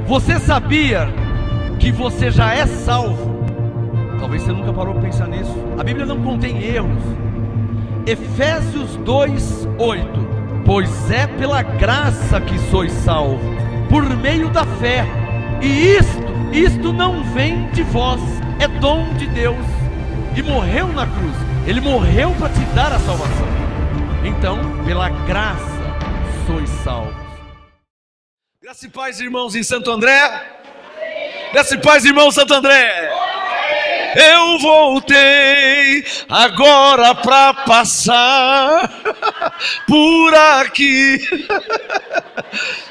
Você sabia que você já é salvo? Talvez você nunca parou para pensar nisso. A Bíblia não contém erros. Efésios 2:8. Pois é pela graça que sois salvos, por meio da fé. E isto não vem de vós, é dom de Deus. E morreu na cruz. Ele morreu para te dar a salvação. Então, pela graça sois salvos. Graça e paz, irmãos, em Santo André. Graça e paz, irmão, Santo André. Eu voltei agora para passar por aqui.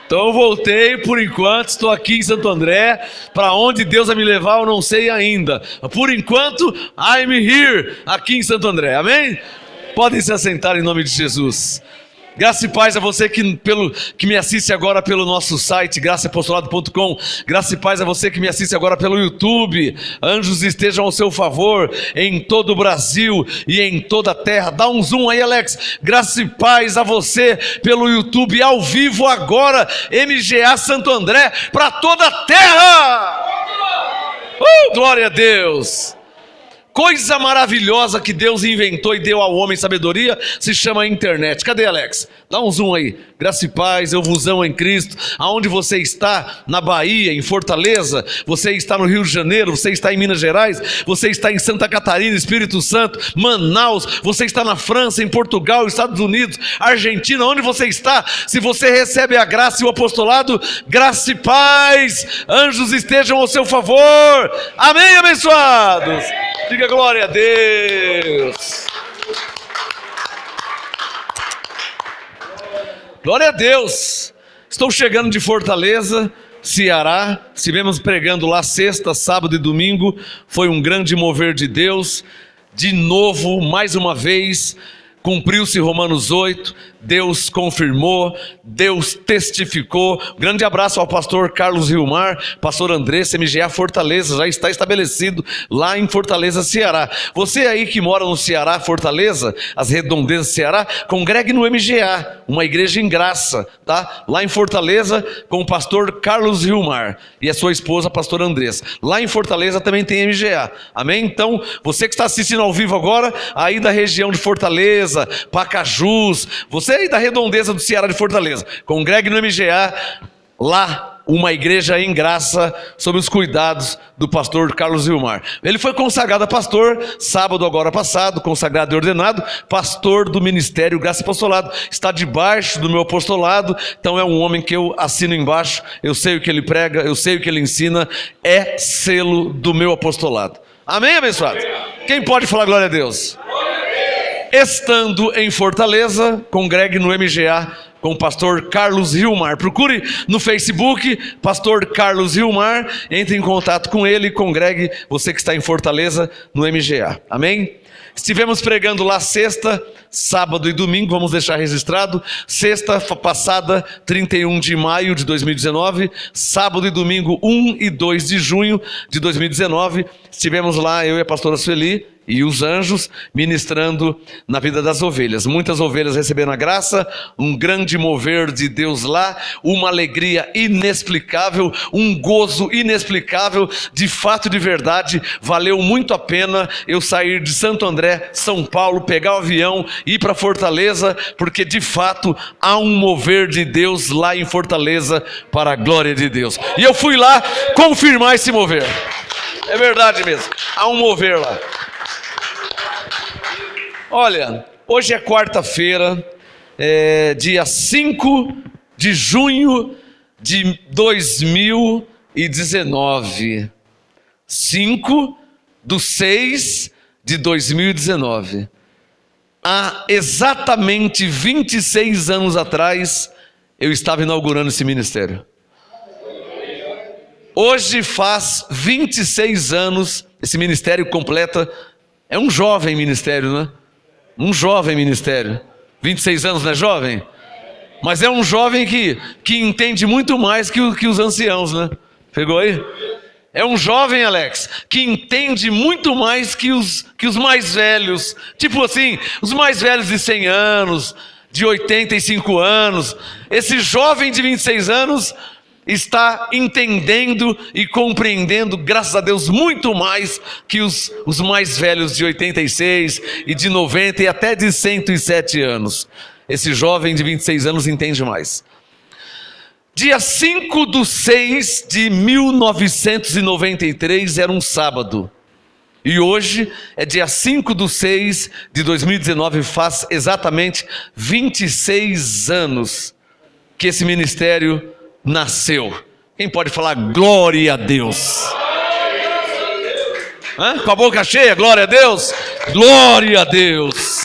Então eu voltei por enquanto, estou aqui em Santo André. Para onde Deus vai me levar eu não sei ainda. Por enquanto, I'm here, aqui em Santo André, amém? Podem se assentar em nome de Jesus. Graça e paz a você que me assiste agora pelo nosso site, graçaapostolado.com. Graça e paz a você que me assiste agora pelo YouTube. Anjos estejam ao seu favor em todo o Brasil e em toda a terra. Dá um zoom aí, Alex. Graça e paz a você pelo YouTube ao vivo agora, MGA Santo André, para toda a terra. Glória a Deus. Coisa maravilhosa que Deus inventou e deu ao homem sabedoria, se chama internet. Cadê, Alex? Dá um zoom aí. Graça e paz, eu vos amo em Cristo. Aonde você está? Na Bahia, em Fortaleza. Você está no Rio de Janeiro. Você está em Minas Gerais. Você está em Santa Catarina, Espírito Santo, Manaus. Você está na França, em Portugal, Estados Unidos, Argentina. Onde você está? Se você recebe a graça e o apostolado, graça e paz, anjos estejam ao seu favor. Amém, abençoados. Diga glória a Deus. Glória a Deus. Estou chegando de Fortaleza, Ceará. Estivemos pregando lá sexta, sábado e domingo. Foi um grande mover de Deus. De novo, mais uma vez, cumpriu-se Romanos 8. Deus confirmou, Deus testificou. Grande abraço ao pastor Carlos Hilmar, pastor Andressa, MGA Fortaleza, já está estabelecido lá em Fortaleza, Ceará. Você aí que mora no Ceará, Fortaleza, as redondezas do Ceará, congregue no MGA, uma igreja em graça, tá? Lá em Fortaleza, com o pastor Carlos Hilmar e a sua esposa, pastor Andressa. Lá em Fortaleza também tem MGA, amém? Então, você que está assistindo ao vivo agora, aí da região de Fortaleza, Pacajus, você aí da redondeza do Ceará de Fortaleza, congregue no MGA, lá uma igreja em graça, sob os cuidados do pastor Carlos Vilmar. Ele foi consagrado a pastor, sábado agora passado, consagrado e ordenado, pastor do ministério Graça e Apostolado, está debaixo do meu apostolado, então é um homem que eu assino embaixo, eu sei o que ele prega, eu sei o que ele ensina, é selo do meu apostolado. Amém, abençoado? Quem pode falar glória a Deus? Estando em Fortaleza, congregue no MGA com o pastor Carlos Hilmar. Procure no Facebook, pastor Carlos Hilmar, entre em contato com ele e congregue, você que está em Fortaleza, no MGA. Amém? Estivemos pregando lá sexta, sábado e domingo, vamos deixar registrado. Sexta passada, 31 de maio de 2019, sábado e domingo, 1 e 2 de junho de 2019. Estivemos lá, eu e a pastora Sueli e os anjos ministrando na vida das ovelhas. Muitas ovelhas receberam a graça, um grande mover de Deus lá, uma alegria inexplicável, um gozo inexplicável, de fato, de verdade, valeu muito a pena eu sair de Santo André, São Paulo, pegar o avião, ir para Fortaleza, porque de fato há um mover de Deus lá em Fortaleza para a glória de Deus. E eu fui lá confirmar esse mover. É verdade mesmo, há um mover lá. Olha, hoje é quarta-feira, dia 5 de junho de 2019. 5/6/2019. Há exatamente 26 anos atrás, eu estava inaugurando esse ministério. Hoje faz 26 anos, esse ministério completa, é um jovem ministério, né? Um jovem ministério, 26 anos não é jovem? Mas é um jovem que entende muito mais que os anciãos, né? Pegou aí? É um jovem, Alex, que entende muito mais que os mais velhos. Tipo assim, os mais velhos de 100 anos, de 85 anos. Esse jovem de 26 anos, está entendendo e compreendendo, graças a Deus, muito mais que os mais velhos de 86 e de 90 e até de 107 anos. Esse jovem de 26 anos entende mais. Dia 5/6/1993 era um sábado. E hoje é dia 5/6/2019, faz exatamente 26 anos que esse ministério nasceu. Quem pode falar glória a Deus? Hã? Com a boca cheia, glória a Deus? Glória a Deus!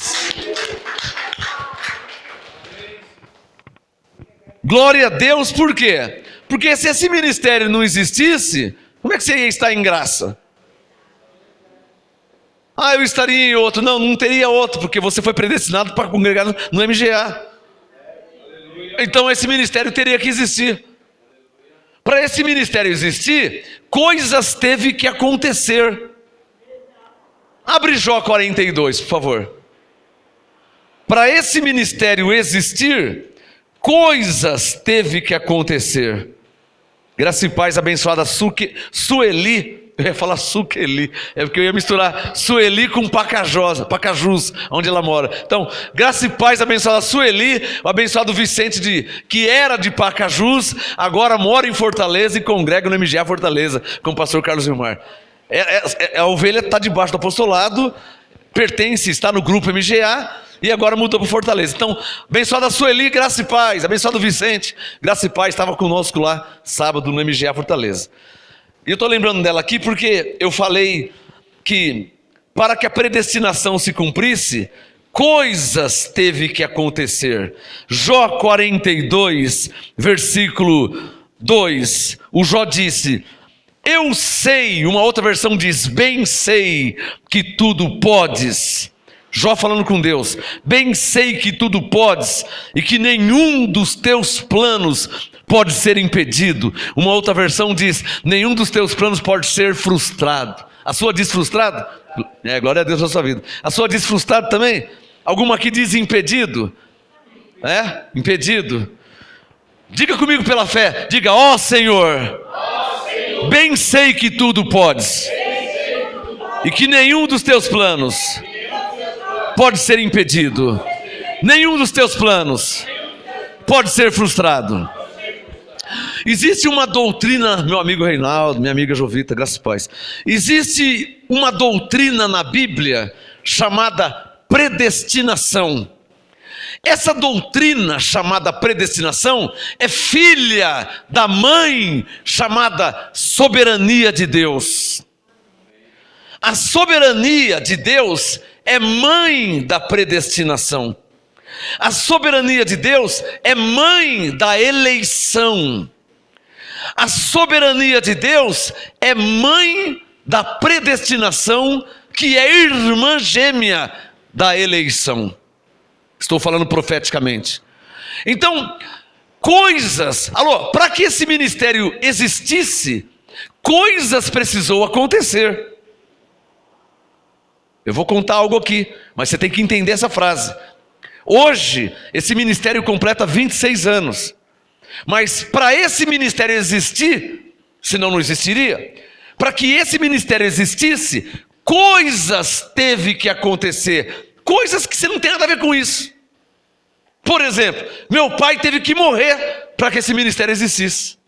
Glória a Deus, por quê? Porque se esse ministério não existisse, como é que você ia estar em graça? Ah, eu estaria em outro. Não, não teria outro, porque você foi predestinado para congregar no MGA. Então esse ministério teria que existir. Para esse ministério existir, coisas teve que acontecer. Abre Jó 42, por favor. Para esse ministério existir, coisas teve que acontecer. Graça e paz, abençoada Sueli. Eu ia falar Suqueli, é porque eu ia misturar Sueli com Pacajus, onde ela mora. Então, graça e paz, abençoada Sueli, o abençoado Vicente, que era de Pacajus, agora mora em Fortaleza e congrega no MGA Fortaleza, com o pastor Carlos Vilmar. A ovelha está debaixo do apostolado, está no grupo MGA, e agora mudou para Fortaleza. Então, abençoada Sueli, graça e paz, abençoado Vicente, graça e paz, estava conosco lá, sábado, no MGA Fortaleza. E eu estou lembrando dela aqui porque eu falei que para que a predestinação se cumprisse, coisas teve que acontecer. Jó 42, versículo 2, o Jó disse: eu sei, uma outra versão diz, bem sei que tudo podes. Jó falando com Deus, bem sei que tudo podes e que nenhum dos teus planos pode ser impedido. Uma outra versão diz, nenhum dos teus planos pode ser frustrado. A sua diz frustrado? Glória a Deus na sua vida. A sua diz frustrado também? Alguma aqui diz impedido? Impedido. Diga comigo pela fé, diga, ó Senhor, bem sei que tudo podes e que nenhum dos teus planos pode ser impedido. Nenhum dos teus planos pode ser frustrado. Existe uma doutrina, meu amigo Reinaldo, minha amiga Jovita, graças a paz. Existe uma doutrina na Bíblia chamada predestinação. Essa doutrina chamada predestinação é filha da mãe chamada soberania de Deus. A soberania de Deus é mãe da predestinação. A soberania de Deus é mãe da eleição. A soberania de Deus é mãe da predestinação, que é irmã gêmea da eleição. Estou falando profeticamente. Então, para que esse ministério existisse, coisas precisou acontecer. Eu vou contar algo aqui, mas você tem que entender essa frase. Hoje, esse ministério completa 26 anos. Mas para esse ministério existir, senão não existiria, para que esse ministério existisse, coisas teve que acontecer. Coisas que você não tem nada a ver com isso. Por exemplo, meu pai teve que morrer para que esse ministério existisse.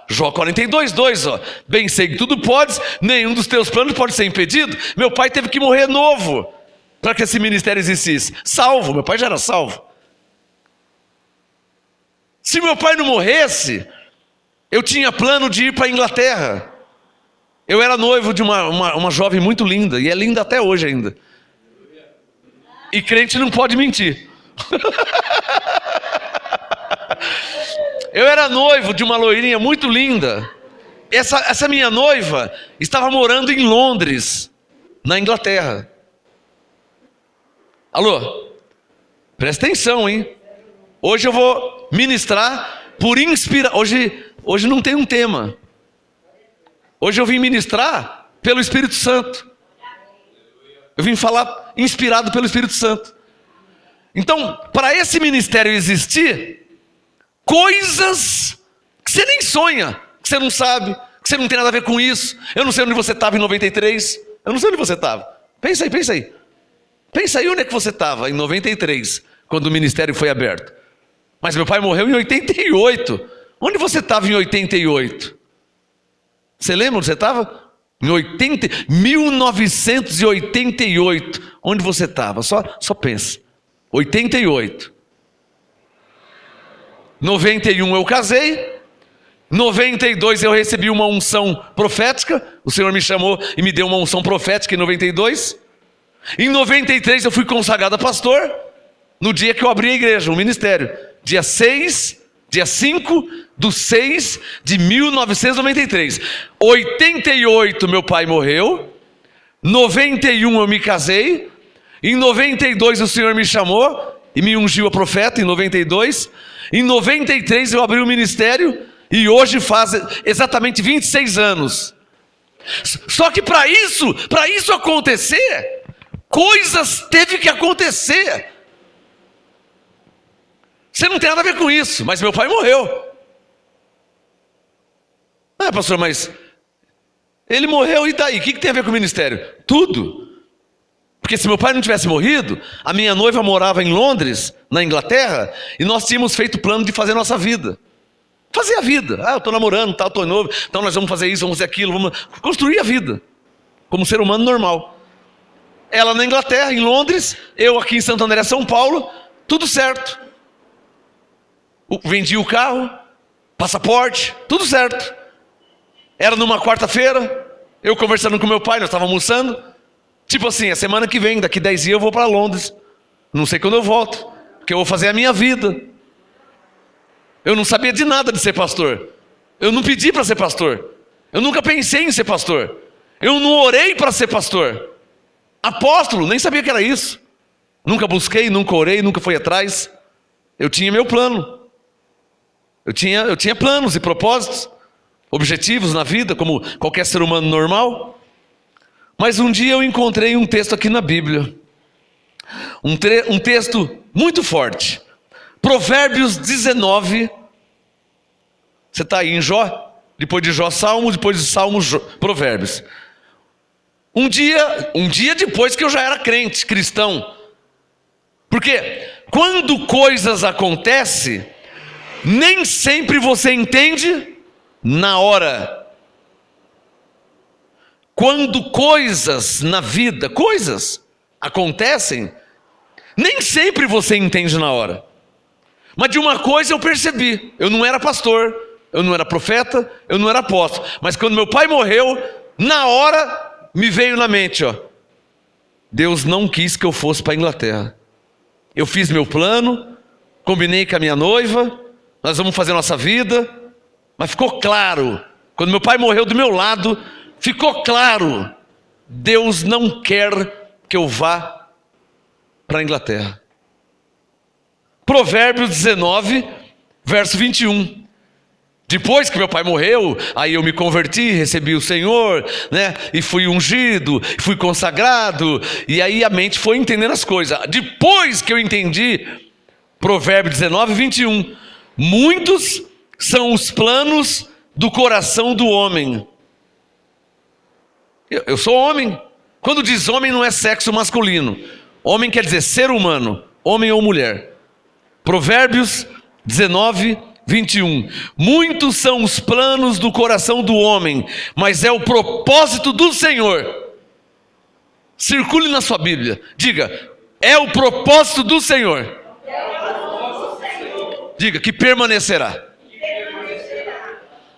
Jó 42, 2, bem sei que tudo podes, nenhum dos teus planos pode ser impedido. Meu pai teve que morrer novo para que esse ministério existisse. Salvo, meu pai já era salvo. Se meu pai não morresse, eu tinha plano de ir para a Inglaterra. Eu era noivo de uma jovem muito linda, e é linda até hoje ainda. E crente não pode mentir. Eu era noivo de uma loirinha muito linda. Essa minha noiva estava morando em Londres, na Inglaterra. Alô? Presta atenção, hein? Hoje eu vou ministrar por inspiração. Hoje não tem um tema. Hoje eu vim ministrar pelo Espírito Santo. Eu vim falar inspirado pelo Espírito Santo. Então, para esse ministério existir, coisas que você nem sonha, que você não sabe, que você não tem nada a ver com isso. Eu não sei onde você estava em 93. Eu não sei onde você estava. Pensa aí, pensa aí. Pensa aí onde é que você estava em 93, quando o ministério foi aberto. Mas meu pai morreu em 88. Onde você estava em 88? Você lembra onde você estava? Em 1988. Onde você estava? Só pensa. 88. 91 eu casei. 92 eu recebi uma unção profética. O Senhor me chamou e me deu uma unção profética em 92. Em 93 eu fui consagrado a pastor. No dia que eu abri a igreja, o ministério. Dia 5/6/1993. 88 meu pai morreu. 91 eu me casei. Em 92 o Senhor me chamou e me ungiu a profeta em 92. Em 93 eu abri o ministério e hoje faz exatamente 26 anos. Só que para isso acontecer, coisas teve que acontecer. Você não tem nada a ver com isso, mas meu pai morreu. Ah, pastor, mas ele morreu e daí? O que tem a ver com o ministério? Tudo. Porque se meu pai não tivesse morrido, a minha noiva morava em Londres, na Inglaterra, e nós tínhamos feito o plano de fazer a nossa vida. Fazer a vida. Ah, eu estou namorando, eu estou noivo, então nós vamos fazer isso, vamos fazer aquilo, vamos construir a vida, como ser humano normal. Ela na Inglaterra, em Londres, eu aqui em Santo André, São Paulo, tudo certo. Vendi o carro, passaporte, tudo certo. Era numa quarta-feira, eu conversando com meu pai, nós estávamos almoçando. Tipo assim, a semana que vem, daqui 10 dias eu vou para Londres. Não sei quando eu volto, porque eu vou fazer a minha vida. Eu não sabia de nada de ser pastor. Eu não pedi para ser pastor. Eu nunca pensei em ser pastor. Eu não orei para ser pastor. Apóstolo, nem sabia que era isso. Nunca busquei, nunca orei, nunca fui atrás. Eu tinha meu plano. Eu tinha planos e propósitos, objetivos na vida, como qualquer ser humano normal. Mas um dia eu encontrei um texto aqui na Bíblia. Um texto muito forte. Provérbios 19. Você está aí em Jó? Depois de Jó, Salmo, depois de Salmo, Provérbios. Um dia depois que eu já era crente, cristão. Porque quando coisas acontecem, nem sempre você entende na hora. Quando coisas na vida, coisas acontecem, nem sempre você entende na hora. Mas de uma coisa eu percebi: eu não era pastor, eu não era profeta, eu não era apóstolo. Mas quando meu pai morreu, na hora me veio na mente, Deus não quis que eu fosse para a Inglaterra. Eu fiz meu plano, combinei com a minha noiva, nós vamos fazer nossa vida, mas ficou claro, quando meu pai morreu do meu lado, ficou claro, Deus não quer que eu vá para a Inglaterra. Provérbios 19, verso 21. Depois que meu pai morreu, aí eu me converti, recebi o Senhor, né? E fui ungido, fui consagrado, e aí a mente foi entendendo as coisas. Depois que eu entendi, Provérbios 19, 21. Muitos são os planos do coração do homem. Eu sou homem. Quando diz homem, não é sexo masculino. Homem quer dizer ser humano, homem ou mulher. Provérbios 19, 21. Muitos são os planos do coração do homem, mas é o propósito do Senhor. Circule na sua Bíblia. Diga: é o propósito do Senhor. Diga: que permanecerá.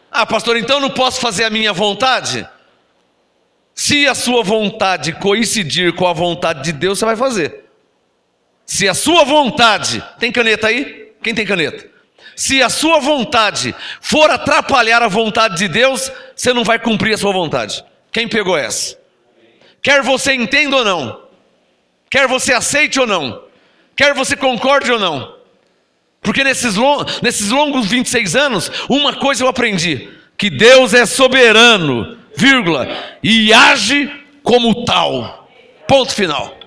Ah, pastor, então não posso fazer a minha vontade? Se a sua vontade coincidir com a vontade de Deus, você vai fazer. Se a sua vontade... Tem caneta aí? Quem tem caneta? Se a sua vontade for atrapalhar a vontade de Deus, você não vai cumprir a sua vontade. Quem pegou essa? Quer você entenda ou não, quer você aceite ou não, quer você concorde ou não, porque nesses longos 26 anos, uma coisa eu aprendi: que Deus é soberano, vírgula, e age como tal. Ponto final.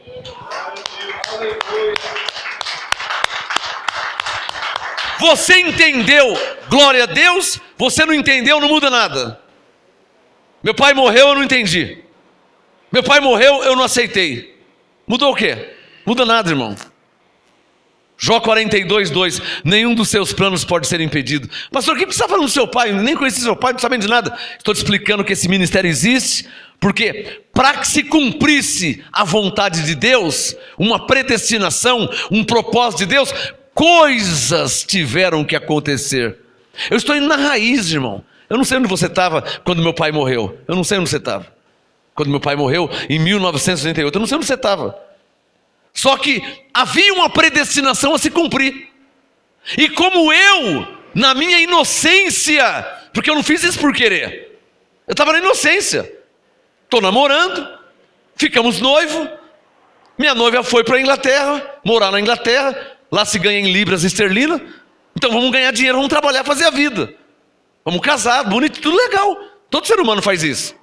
Você entendeu, glória a Deus. Você não entendeu, não muda nada. Meu pai morreu, eu não entendi. Meu pai morreu, eu não aceitei. Mudou o quê? Muda nada, irmão. Jó 42:2, nenhum dos seus planos pode ser impedido. Pastor, o que você está falando do seu pai? Eu nem conheci seu pai, não sabendo de nada. Estou te explicando que esse ministério existe, porque para que se cumprisse a vontade de Deus, uma predestinação, um propósito de Deus, coisas tiveram que acontecer. Eu estou indo na raiz, irmão. Eu não sei onde você estava quando meu pai morreu. Eu não sei onde você estava. Quando meu pai morreu, em 1988, eu não sei onde você estava. Só que havia uma predestinação a se cumprir. E como eu, na minha inocência, porque eu não fiz isso por querer, eu estava na inocência. Estou namorando, ficamos noivos. Minha noiva foi para a Inglaterra, morar na Inglaterra. Lá se ganha em libras esterlina. Então vamos ganhar dinheiro, vamos trabalhar, fazer a vida. Vamos casar, bonito, tudo legal. Todo ser humano faz isso.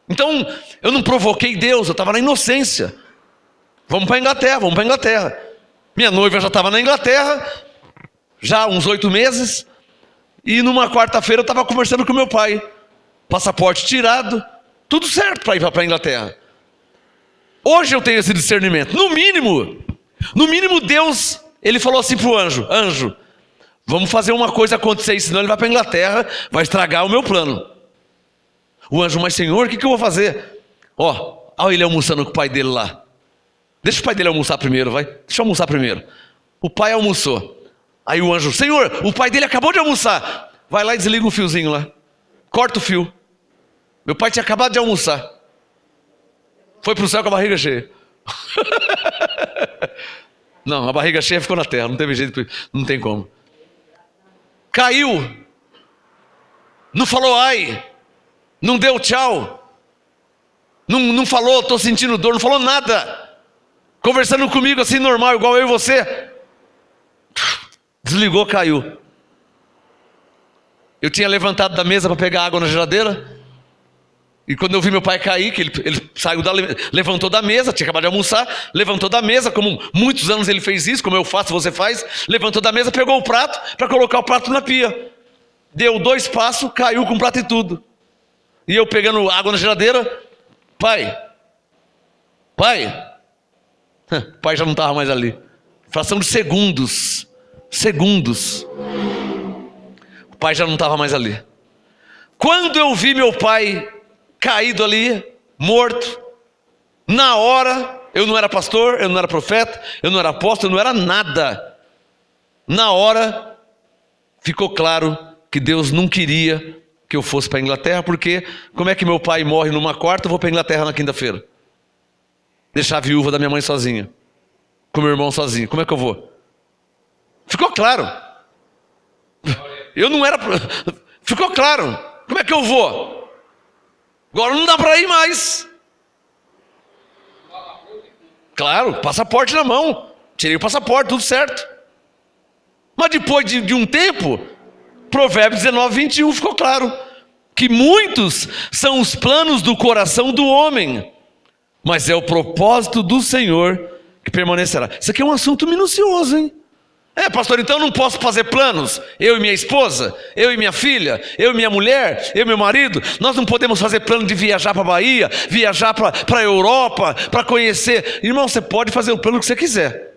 Então eu não provoquei Deus, eu estava na inocência. Vamos para a Inglaterra, vamos para a Inglaterra. Minha noiva já estava na Inglaterra, já há uns 8 meses. E numa quarta-feira eu estava conversando com meu pai. Passaporte tirado, tudo certo para ir para a Inglaterra. Hoje eu tenho esse discernimento. No mínimo Deus, ele falou assim para o anjo: anjo, vamos fazer uma coisa acontecer, senão ele vai para a Inglaterra, vai estragar o meu plano. O anjo: mas Senhor, o que eu vou fazer? Olha ele almoçando com o pai dele lá. Deixa o pai dele almoçar primeiro, vai. Deixa eu almoçar primeiro. O pai almoçou. Aí o anjo: Senhor, o pai dele acabou de almoçar. Vai lá e desliga o fiozinho lá. Corta o fio. Meu pai tinha acabado de almoçar. Foi para o céu com a barriga cheia. Não, a barriga cheia ficou na terra. Não teve jeito, não tem como. Caiu. Não falou ai. Não deu tchau. Não falou, estou sentindo dor. Não falou nada. Conversando comigo assim normal, igual eu e você. Desligou, caiu. Eu tinha levantado da mesa para pegar água na geladeira. E quando eu vi meu pai cair, que ele saiu levantou da mesa, tinha acabado de almoçar, levantou da mesa, como muitos anos ele fez isso, como eu faço, você faz, levantou da mesa, pegou o prato para colocar o prato na pia. Deu 2 passos, caiu com o prato e tudo. E eu pegando água na geladeira: pai. O pai já não estava mais ali. Fração de segundos. O pai já não estava mais ali. Quando eu vi meu pai caído ali, morto, na hora, eu não era pastor, eu não era profeta, eu não era apóstolo, eu não era nada. Na hora, ficou claro que Deus não queria que eu fosse para a Inglaterra, porque como é que meu pai morre numa quarta, eu vou para a Inglaterra na quinta-feira? Deixar a viúva da minha mãe sozinha, com meu irmão sozinho, como é que eu vou? Ficou claro. Eu não era... Ficou claro. Como é que eu vou? Agora não dá para ir mais. Claro, passaporte na mão. Tirei o passaporte, tudo certo. Mas depois de um tempo, Provérbios 19:21 ficou claro que muitos são os planos do coração do homem, mas é o propósito do Senhor que permanecerá. Isso aqui é um assunto minucioso, hein? Pastor, então não posso fazer planos? Eu e minha esposa, eu e minha filha, eu e minha mulher, eu e meu marido, nós não podemos fazer plano de viajar para a Bahia, viajar para a Europa, para conhecer. Irmão, você pode fazer o plano que você quiser.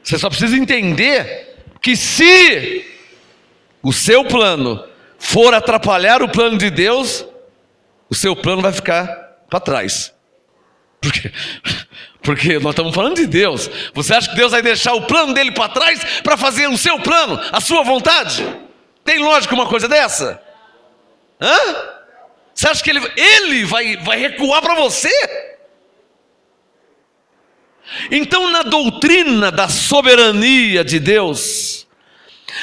Você só precisa entender que se o seu plano for atrapalhar o plano de Deus, o seu plano vai ficar para trás. Porque nós estamos falando de Deus. Você acha que Deus vai deixar o plano dele para trás para fazer o seu plano, a sua vontade? Tem lógica uma coisa dessa? Você acha que ele vai recuar para você? Então, na doutrina da soberania de Deus,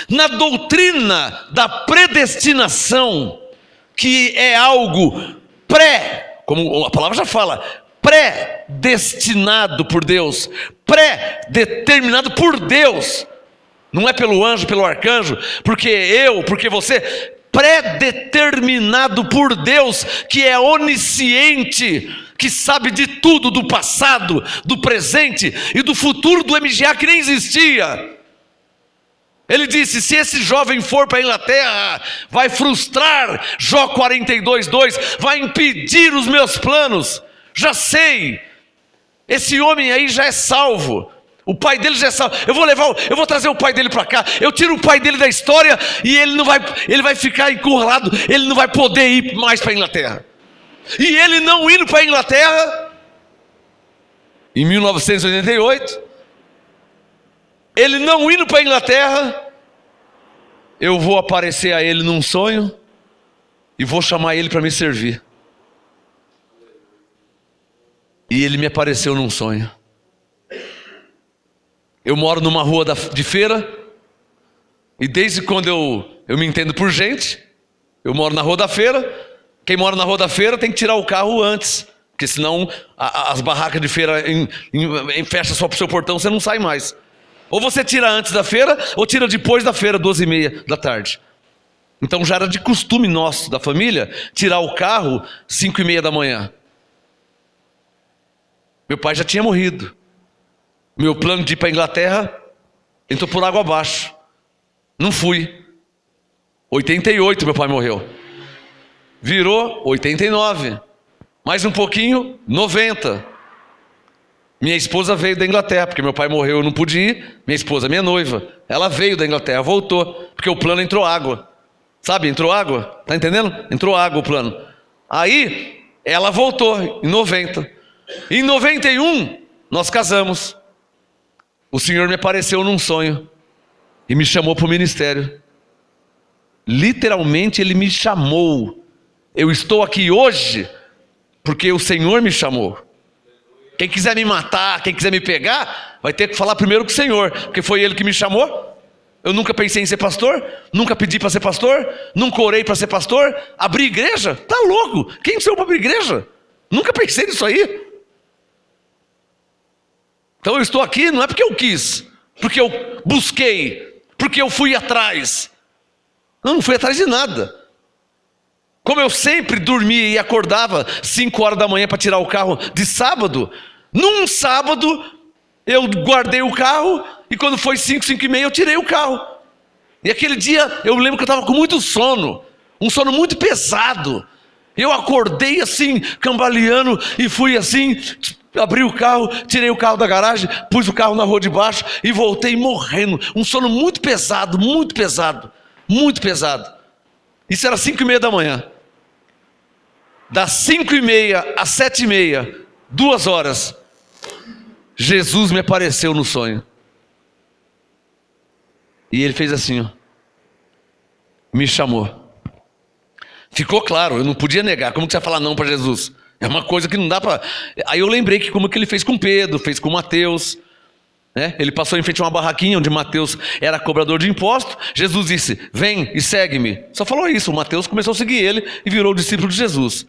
na doutrina da predestinação, que é algo como a palavra já fala, predestinado por Deus, pré-determinado por Deus, não é pelo anjo, pelo arcanjo, porque você, pré-determinado por Deus, que é onisciente, que sabe de tudo, do passado, do presente e do futuro do MGA que nem existia. Ele disse: se esse jovem for para a Inglaterra, vai frustrar Jó 42:2, vai impedir os meus planos. Já sei, esse homem aí já é salvo, o pai dele já é salvo. Eu vou trazer o pai dele para cá. Eu tiro o pai dele da história e ele vai ficar encurralado. Ele não vai poder ir mais para a Inglaterra. E ele não indo para a Inglaterra, em 1988, ele não indo para a Inglaterra, eu vou aparecer a ele num sonho e vou chamar ele para me servir. E ele me apareceu num sonho. Eu moro numa rua de feira, e desde quando eu me entendo por gente, eu moro na rua da feira. Quem mora na rua da feira tem que tirar o carro antes, porque senão as barracas de feira fecham só para o seu portão, você não sai mais. Ou você tira antes da feira, ou tira depois da feira, 12h30 da tarde. Então já era de costume nosso, da família, tirar o carro 5h30 da manhã. Meu pai já tinha morrido. Meu plano de ir para a Inglaterra entrou por água abaixo. Não fui. 88 meu pai morreu. Virou 89. Mais um pouquinho, 90. Minha esposa veio da Inglaterra, porque meu pai morreu, eu não pude ir. Minha esposa, minha noiva, ela veio da Inglaterra, voltou, porque o plano entrou água. Sabe, entrou água, tá entendendo? Entrou água o plano. Aí, ela voltou em 90. Em 91, nós casamos. O Senhor me apareceu num sonho e me chamou para o ministério. Literalmente Ele me chamou. Eu estou aqui hoje porque o Senhor me chamou. Quem quiser me matar, quem quiser me pegar, vai ter que falar primeiro com o Senhor, porque foi Ele que me chamou. Eu nunca pensei em ser pastor, nunca pedi para ser pastor, nunca orei para ser pastor. Abrir igreja? Tá louco? Quem sou eu para abrir igreja? Nunca pensei nisso aí. Então eu estou aqui não é porque eu quis, porque eu busquei, porque eu fui atrás. Não fui atrás de nada. Como eu sempre dormia e acordava 5 horas da manhã para tirar o carro de sábado, num sábado eu guardei o carro e quando foi 5h30 eu tirei o carro. E aquele dia eu lembro que eu estava com muito sono, um sono muito pesado. Eu acordei assim, cambaleando, e fui assim, abri o carro, tirei o carro da garagem, pus o carro na rua de baixo e voltei morrendo. Um sono muito pesado, muito pesado, muito pesado. Isso era 5h30 da manhã. Das 5h30 às 7h30, 2 horas, Jesus me apareceu no sonho. E Ele fez assim, ó, me chamou. Ficou claro, eu não podia negar. Como que você vai falar não para Jesus? É uma coisa que não dá para... Aí eu lembrei que como que Ele fez com Pedro, fez com Mateus, né? Ele passou em frente a uma barraquinha onde Mateus era cobrador de impostos. Jesus disse: vem e segue-me. Só falou isso. O Mateus começou a seguir ele e virou discípulo de Jesus.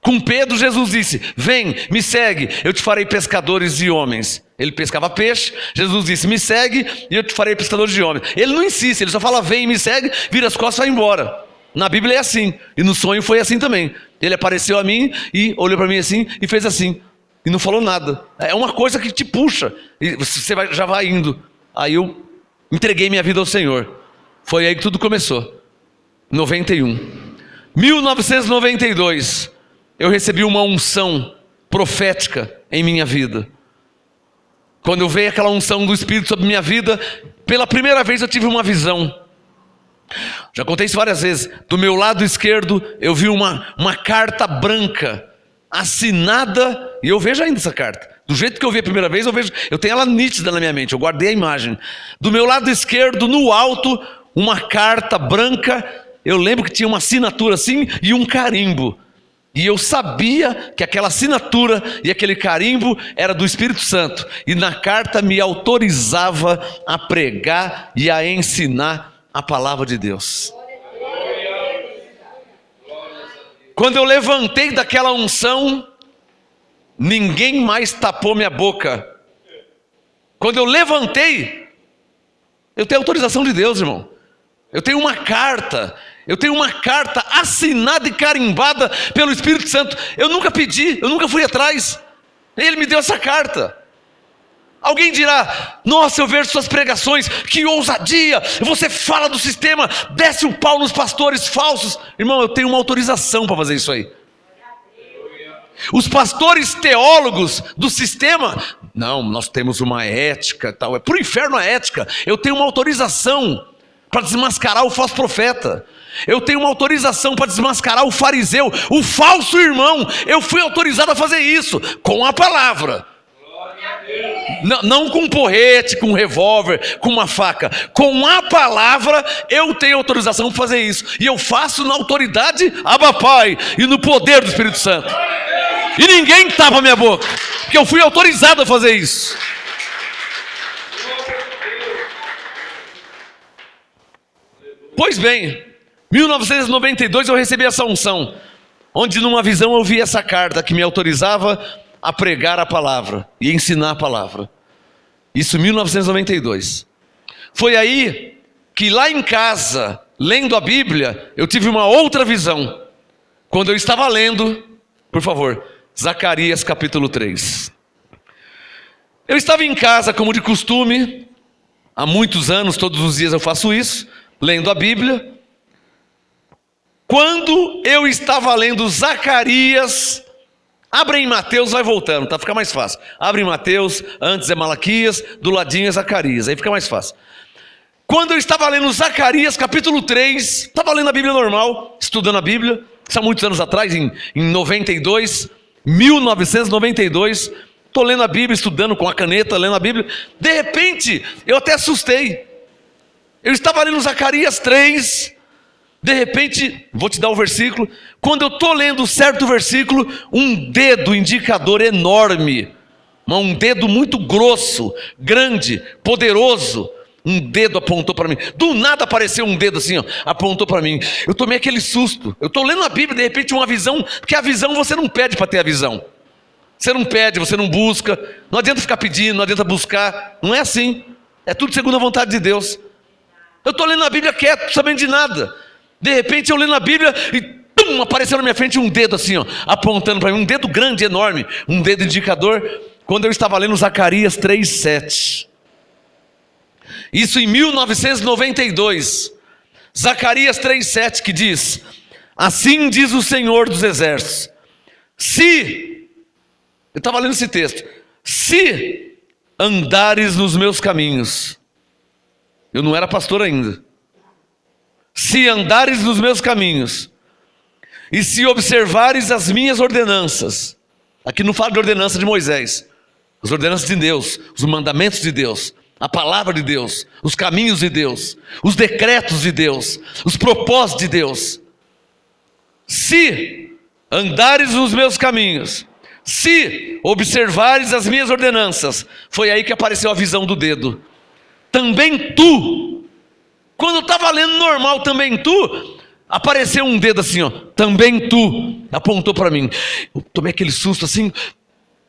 Com Pedro, Jesus disse: vem, me segue, eu te farei pescadores de homens. Ele pescava peixe. Jesus disse: me segue e eu te farei pescadores de homens. Ele não insiste, ele só fala: vem, me segue, vira as costas e vai embora. Na Bíblia é assim, e no sonho foi assim também. Ele apareceu a mim e olhou para mim assim e fez assim, e não falou nada. É uma coisa que te puxa, e você já vai indo. Aí eu entreguei minha vida ao Senhor. Foi aí que tudo começou. 1992, eu recebi uma unção profética em minha vida. Quando veio aquela unção do Espírito sobre minha vida, pela primeira vez eu tive uma visão. Já contei isso várias vezes. Do meu lado esquerdo eu vi uma carta branca assinada, e eu vejo ainda essa carta. Do jeito que eu vi a primeira vez, eu tenho ela nítida na minha mente, eu guardei a imagem. Do meu lado esquerdo, no alto, uma carta branca. Eu lembro que tinha uma assinatura assim e um carimbo. E eu sabia que aquela assinatura e aquele carimbo era do Espírito Santo. E na carta me autorizava a pregar e a ensinar a palavra de Deus. Quando eu levantei daquela unção, ninguém mais tapou minha boca. Quando eu levantei, eu tenho autorização de Deus, irmão. Eu tenho uma carta assinada e carimbada pelo Espírito Santo. Eu nunca pedi, eu nunca fui atrás. Ele me deu essa carta. Alguém dirá: nossa, eu vejo suas pregações, que ousadia, você fala do sistema, desce o pau nos pastores falsos. Irmão, eu tenho uma autorização para fazer isso aí. Os pastores teólogos do sistema, não, nós temos uma ética, tal. É pro inferno a ética. Eu tenho uma autorização para desmascarar o falso profeta. Eu tenho uma autorização para desmascarar o fariseu, o falso irmão. Eu fui autorizado a fazer isso com a palavra. Não com um porrete, com um revólver, com uma faca. Com a palavra eu tenho autorização para fazer isso. E eu faço na autoridade Abba Pai e no poder do Espírito Santo. E ninguém tapa a minha boca, porque eu fui autorizado a fazer isso. Pois bem, 1992 eu recebi essa unção, onde numa visão eu vi essa carta que me autorizava a pregar a palavra e ensinar a palavra. Isso em 1992. Foi aí que lá em casa, lendo a Bíblia, eu tive uma outra visão. Quando eu estava lendo, por favor, Zacarias capítulo 3. Eu estava em casa como de costume, há muitos anos, todos os dias eu faço isso, lendo a Bíblia. Quando eu estava lendo Zacarias, abre em Mateus, vai voltando, tá? Fica mais fácil. Abre em Mateus, antes é Malaquias, do ladinho é Zacarias, aí fica mais fácil. Quando eu estava lendo Zacarias capítulo 3, estava lendo a Bíblia normal, estudando a Bíblia, isso há muitos anos atrás, em 1992, estou lendo a Bíblia, estudando com a caneta, lendo a Bíblia. De repente, eu até assustei. Eu estava lendo Zacarias 3, de repente, vou te dar o versículo. Quando eu estou lendo certo versículo, um dedo indicador enorme, um dedo muito grosso, grande, poderoso, um dedo apontou para mim. Do nada apareceu um dedo assim, ó, apontou para mim. Eu tomei aquele susto. Eu estou lendo a Bíblia, de repente uma visão, porque a visão você não pede para ter a visão. Você não pede, você não busca. Não adianta ficar pedindo, não adianta buscar. Não é assim. É tudo segundo a vontade de Deus. Eu estou lendo a Bíblia quieto, sabendo de nada. De repente eu lendo a Bíblia e tum, apareceu na minha frente um dedo assim, ó, apontando para mim. Um dedo grande, enorme. Um dedo indicador. Quando eu estava lendo Zacarias 3:7. Isso em 1992, Zacarias 3:7, que diz: assim diz o Senhor dos Exércitos, eu estava lendo esse texto, se andares nos meus caminhos, eu não era pastor ainda, se andares nos meus caminhos, e se observares as minhas ordenanças, aqui não fala de ordenança de Moisés, as ordenanças de Deus, os mandamentos de Deus, a palavra de Deus, os caminhos de Deus, os decretos de Deus, os propósitos de Deus. Se andares nos meus caminhos, se observares as minhas ordenanças, foi aí que apareceu a visão do dedo. Também tu, quando eu estava lendo normal, também tu, apareceu um dedo assim, ó, também tu, apontou para mim. Eu tomei aquele susto assim,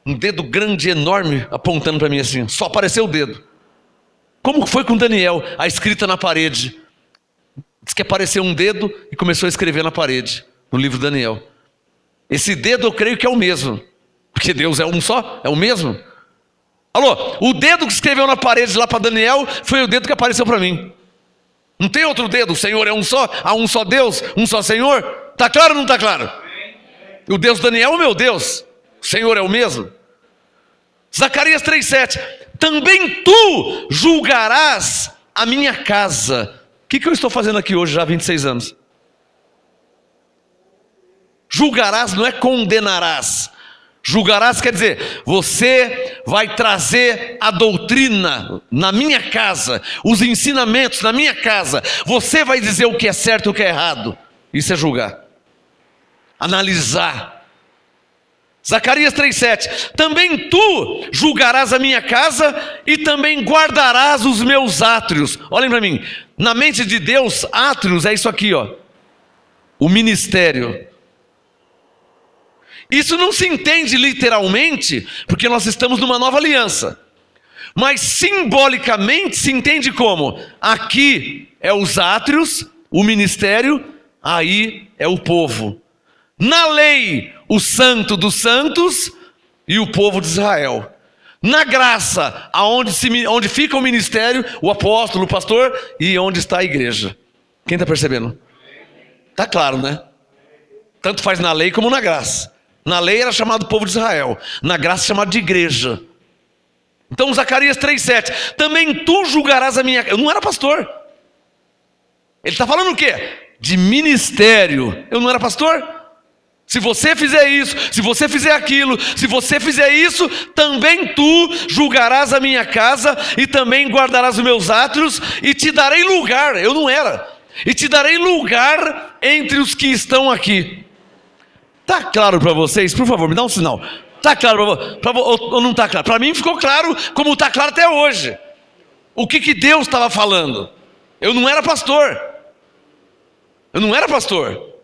um dedo grande, enorme, apontando para mim assim, só apareceu o dedo. Como foi com Daniel, a escrita na parede? Diz que apareceu um dedo e começou a escrever na parede, no livro de Daniel. Esse dedo eu creio que é o mesmo, porque Deus é um só, é o mesmo. Alô, o dedo que escreveu na parede lá para Daniel foi o dedo que apareceu para mim. Não tem outro dedo, o Senhor é um só, há um só Deus, um só Senhor. Está claro ou não está claro? O Deus de Daniel é o meu Deus, o Senhor é o mesmo. Zacarias 3:7, também tu julgarás a minha casa. O que eu estou fazendo aqui hoje já há 26 anos? Julgarás não é condenarás. Julgarás quer dizer, você vai trazer a doutrina na minha casa, os ensinamentos na minha casa. Você vai dizer o que é certo e o que é errado. Isso é julgar. Analisar. Zacarias 3:7, também tu julgarás a minha casa e também guardarás os meus átrios. Olhem para mim, na mente de Deus, átrios é isso aqui, ó, o ministério. Isso não se entende literalmente, porque nós estamos numa nova aliança, mas simbolicamente se entende como, aqui é os átrios, o ministério, aí é o povo. Na lei, o santo dos santos e o povo de Israel. Na graça, onde fica o ministério, o apóstolo, o pastor, e onde está a igreja. Quem está percebendo? Está claro, né? Tanto faz na lei como na graça. Na lei era chamado povo de Israel, na graça é chamado de igreja. Então Zacarias 3,7, também tu julgarás a minha casa. Eu não era pastor. Ele está falando o quê? De ministério. Eu não era pastor? Se você fizer isso, se você fizer aquilo, se você fizer isso, também tu julgarás a minha casa e também guardarás os meus átrios e te darei lugar. Eu não era. E te darei lugar entre os que estão aqui. Está claro para vocês? Por favor, me dá um sinal. Está claro para vocês? Ou não está claro? Para mim ficou claro, como está claro até hoje. O que Deus estava falando? Eu não era pastor. Eu não era pastor.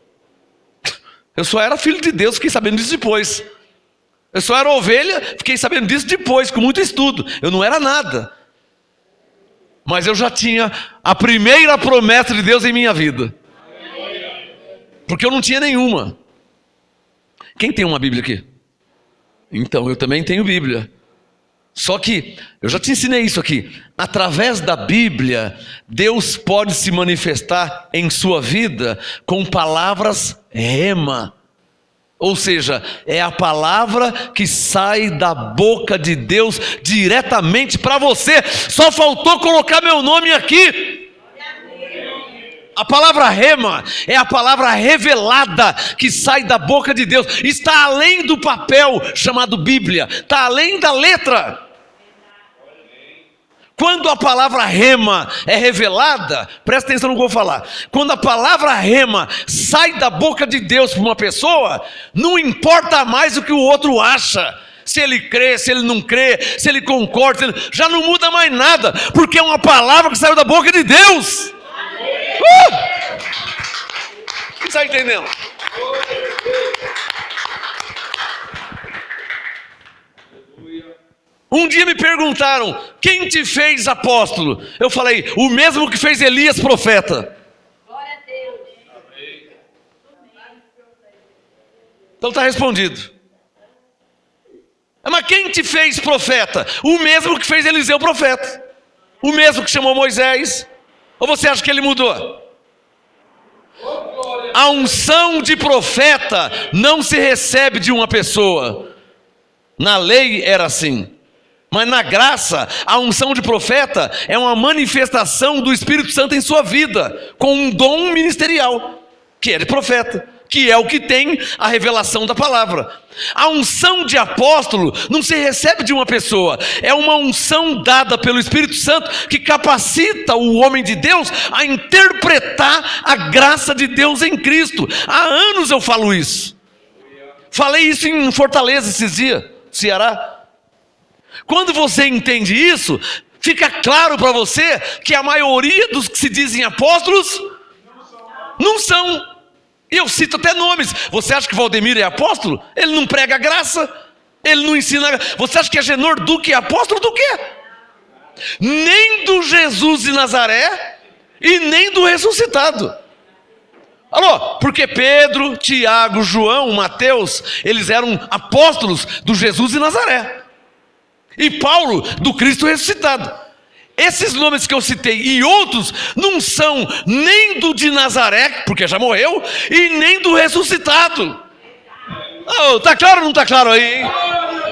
Eu só era filho de Deus, fiquei sabendo disso depois. Eu só era ovelha, fiquei sabendo disso depois, com muito estudo. Eu não era nada. Mas eu já tinha a primeira promessa de Deus em minha vida. Porque eu não tinha nenhuma. Quem tem uma Bíblia aqui? Então, eu também tenho Bíblia. Só que, eu já te ensinei isso aqui. Através da Bíblia, Deus pode se manifestar em sua vida com palavras rema. Ou seja, é a palavra que sai da boca de Deus diretamente para você. Só faltou colocar meu nome aqui. A palavra rema é a palavra revelada que sai da boca de Deus. Está além do papel chamado Bíblia. Está além da letra. Quando a palavra rema é revelada, presta atenção no que eu vou falar. Quando a palavra rema sai da boca de Deus para uma pessoa, não importa mais o que o outro acha. Se ele crê, se ele não crê, se ele concorda, já não muda mais nada. Porque é uma palavra que saiu da boca de Deus. Quem está entendendo? Um dia me perguntaram, quem te fez apóstolo? Eu falei, o mesmo que fez Elias profeta. Glória a Deus. Então está respondido. Mas quem te fez profeta? O mesmo que fez Eliseu profeta. O mesmo que chamou Moisés. Ou você acha que ele mudou? A unção de profeta não se recebe de uma pessoa. Na lei era assim. Mas na graça, a unção de profeta é uma manifestação do Espírito Santo em sua vida, com um dom ministerial, que é de profeta, que é o que tem a revelação da palavra. A unção de apóstolo não se recebe de uma pessoa, é uma unção dada pelo Espírito Santo que capacita o homem de Deus a interpretar a graça de Deus em Cristo. Há anos eu falo isso. Falei isso em Fortaleza esses dias, Ceará. Quando você entende isso, fica claro para você que a maioria dos que se dizem apóstolos não são. E eu cito até nomes. Você acha que Valdemiro é apóstolo? Ele não prega a graça, ele não ensina. Você acha que Agenor Duque é apóstolo do quê? Nem do Jesus de Nazaré e nem do ressuscitado. Alô, porque Pedro, Tiago, João, Mateus, eles eram apóstolos do Jesus de Nazaré. E Paulo, do Cristo ressuscitado. Esses nomes que eu citei e outros não são nem do de Nazaré, porque já morreu, e nem do ressuscitado. Oh, tá claro ou não está claro aí, hein?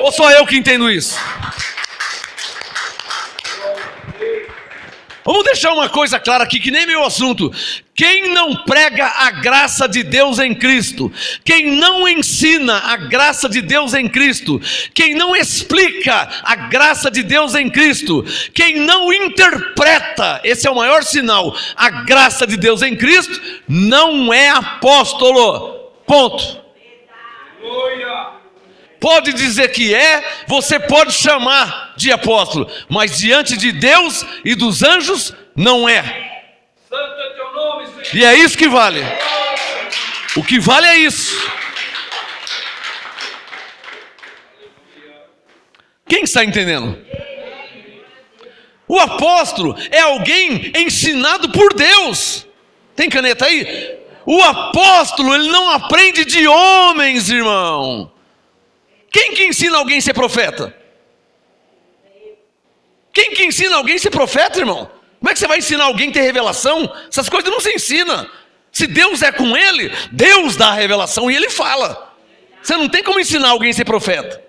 Ou só eu que entendo isso? Vamos deixar uma coisa clara aqui, que nem meu assunto. Quem não prega a graça de Deus em Cristo, quem não ensina a graça de Deus em Cristo, quem não explica a graça de Deus em Cristo, quem não interpreta, esse é o maior sinal, a graça de Deus em Cristo, não é apóstolo. Ponto. Pode dizer que é, você pode chamar de apóstolo, mas diante de Deus e dos anjos, não é. E é isso que vale. O que vale é isso. Quem está entendendo? O apóstolo é alguém ensinado por Deus. Tem caneta aí? O apóstolo, ele não aprende de homens, irmão. Quem que ensina alguém a ser profeta? Quem que ensina alguém a ser profeta, irmão? Como é que você vai ensinar alguém a ter revelação? Essas coisas não se ensinam. Se Deus é com ele, Deus dá a revelação e ele fala. Você não tem como ensinar alguém a ser profeta.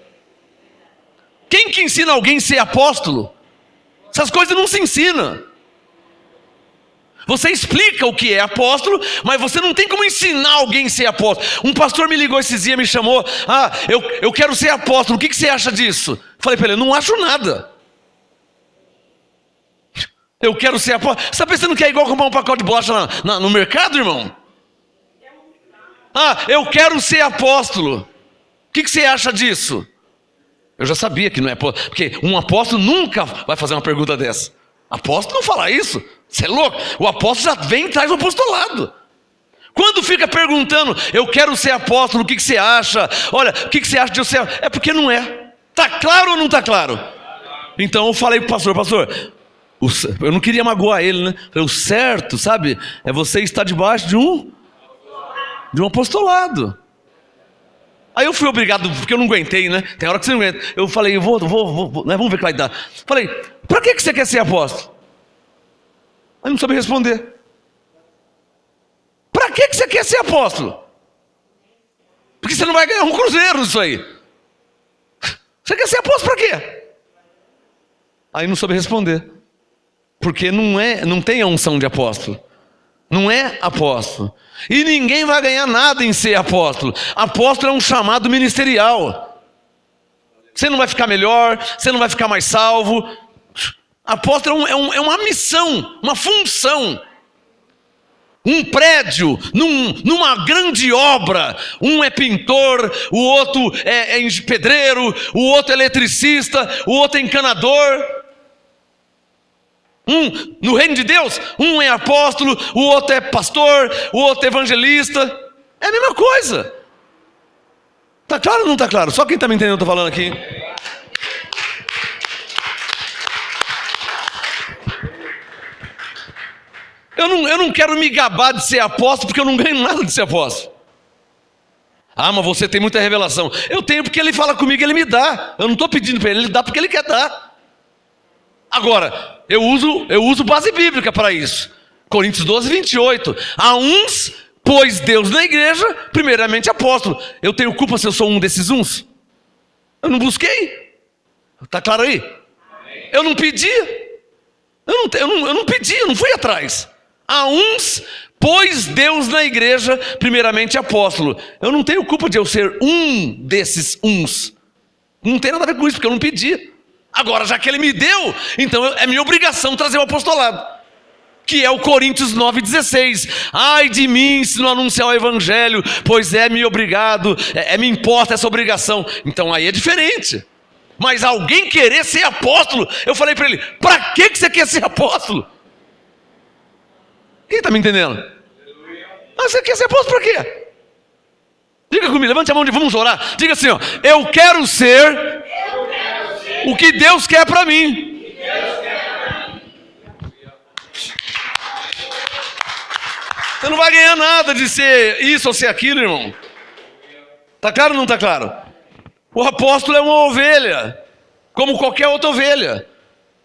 Quem que ensina alguém a ser apóstolo? Essas coisas não se ensinam. Você explica o que é apóstolo, mas você não tem como ensinar alguém a ser apóstolo. Um pastor me ligou esses dias, me chamou. Eu quero ser apóstolo, o que você acha disso? Falei para ele, não acho nada. Eu quero ser apóstolo. Você está pensando que é igual comprar um pacote de bolacha no mercado, irmão? Eu quero ser apóstolo. O que você acha disso? Eu já sabia que não é apóstolo, porque um apóstolo nunca vai fazer uma pergunta dessa. Apóstolo não fala isso. Você é louco? O apóstolo já vem e traz o apostolado. Quando fica perguntando, eu quero ser apóstolo, o que você acha? Olha, o que você acha de eu ser? É porque não é. Está claro ou não está claro? Então eu falei para o pastor, eu não queria magoar ele, né? O certo, sabe, é você estar debaixo de um apostolado. Aí eu fui obrigado, porque eu não aguentei, né? Tem hora que você não aguenta. Eu falei, vou, né? Vamos ver o que vai dar. Falei, para que você quer ser apóstolo? Aí não soube responder. Para que você quer ser apóstolo? Porque você não vai ganhar um cruzeiro nisso aí. Você quer ser apóstolo para quê? Aí não soube responder. Porque não tem a unção de apóstolo. Não é apóstolo. E ninguém vai ganhar nada em ser apóstolo. Apóstolo é um chamado ministerial. Você não vai ficar melhor, você não vai ficar mais salvo. Apóstolo é uma missão, uma função. Um prédio, numa grande obra. Um é pintor, o outro é pedreiro, o outro é eletricista, o outro é encanador. No reino de Deus, um é apóstolo, o outro é pastor, o outro é evangelista. É a mesma coisa. Está claro ou não está claro? Só quem está me entendendo, eu estou falando aqui. Eu não quero me gabar de ser apóstolo, porque eu não ganho nada de ser apóstolo. Mas você tem muita revelação. Eu tenho porque ele fala comigo, ele me dá. Eu não estou pedindo para ele dá porque ele quer dar. Agora, eu uso base bíblica para isso. Coríntios 12, 28. Há uns, pois Deus na igreja, primeiramente apóstolo. Eu tenho culpa se eu sou um desses uns? Eu não busquei. Está claro aí? Eu não pedi. Eu não pedi, eu não fui atrás. Há uns, pois Deus na igreja, primeiramente apóstolo. Eu não tenho culpa de eu ser um desses uns. Não tem nada a ver com isso, porque eu não pedi. Agora, já que ele me deu, então é minha obrigação trazer o apostolado. Que é o Coríntios 9,16. Ai de mim se não anunciar o evangelho, pois me obrigado, me importa essa obrigação. Então aí é diferente. Mas alguém querer ser apóstolo, eu falei para ele, para que você quer ser apóstolo? Quem está me entendendo? Você quer ser apóstolo para quê? Diga comigo, levante a mão, vamos orar. Diga assim, eu quero ser o que Deus quer para mim. Você não vai ganhar nada de ser isso ou ser aquilo, irmão. Está claro ou não está claro? O apóstolo é uma ovelha, como qualquer outra ovelha.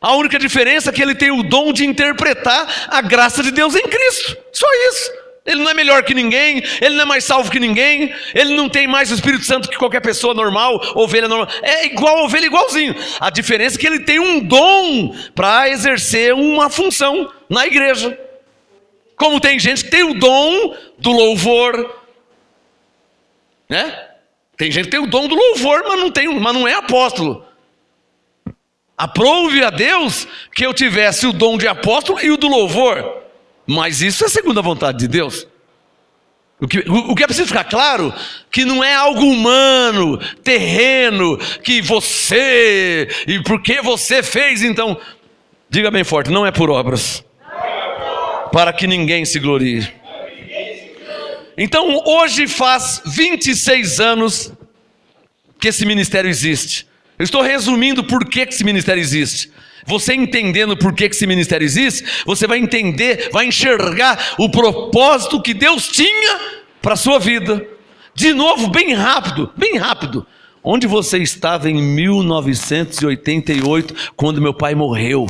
A única diferença é que ele tem o dom de interpretar a graça de Deus em Cristo. Só isso. Ele não é melhor que ninguém, ele não é mais salvo que ninguém, ele não tem mais o Espírito Santo que qualquer pessoa normal, ovelha normal. É igual ovelha, igualzinho. A diferença é que ele tem um dom para exercer uma função na igreja. Como tem gente que tem o dom do louvor, né? Tem gente que tem o dom do louvor, mas não é apóstolo. Aprove a Deus que eu tivesse o dom de apóstolo e o do louvor. Mas isso é segundo a vontade de Deus. O que é preciso ficar claro, que não é algo humano, terreno, que você, e porque você fez, então, diga bem forte, não é por obras, para que ninguém se glorie. Então hoje faz 26 anos que esse ministério existe. Eu estou resumindo por que esse ministério existe. Você entendendo por que esse ministério existe, você vai entender, vai enxergar o propósito que Deus tinha para a sua vida. De novo, bem rápido. Onde você estava em 1988, quando meu pai morreu?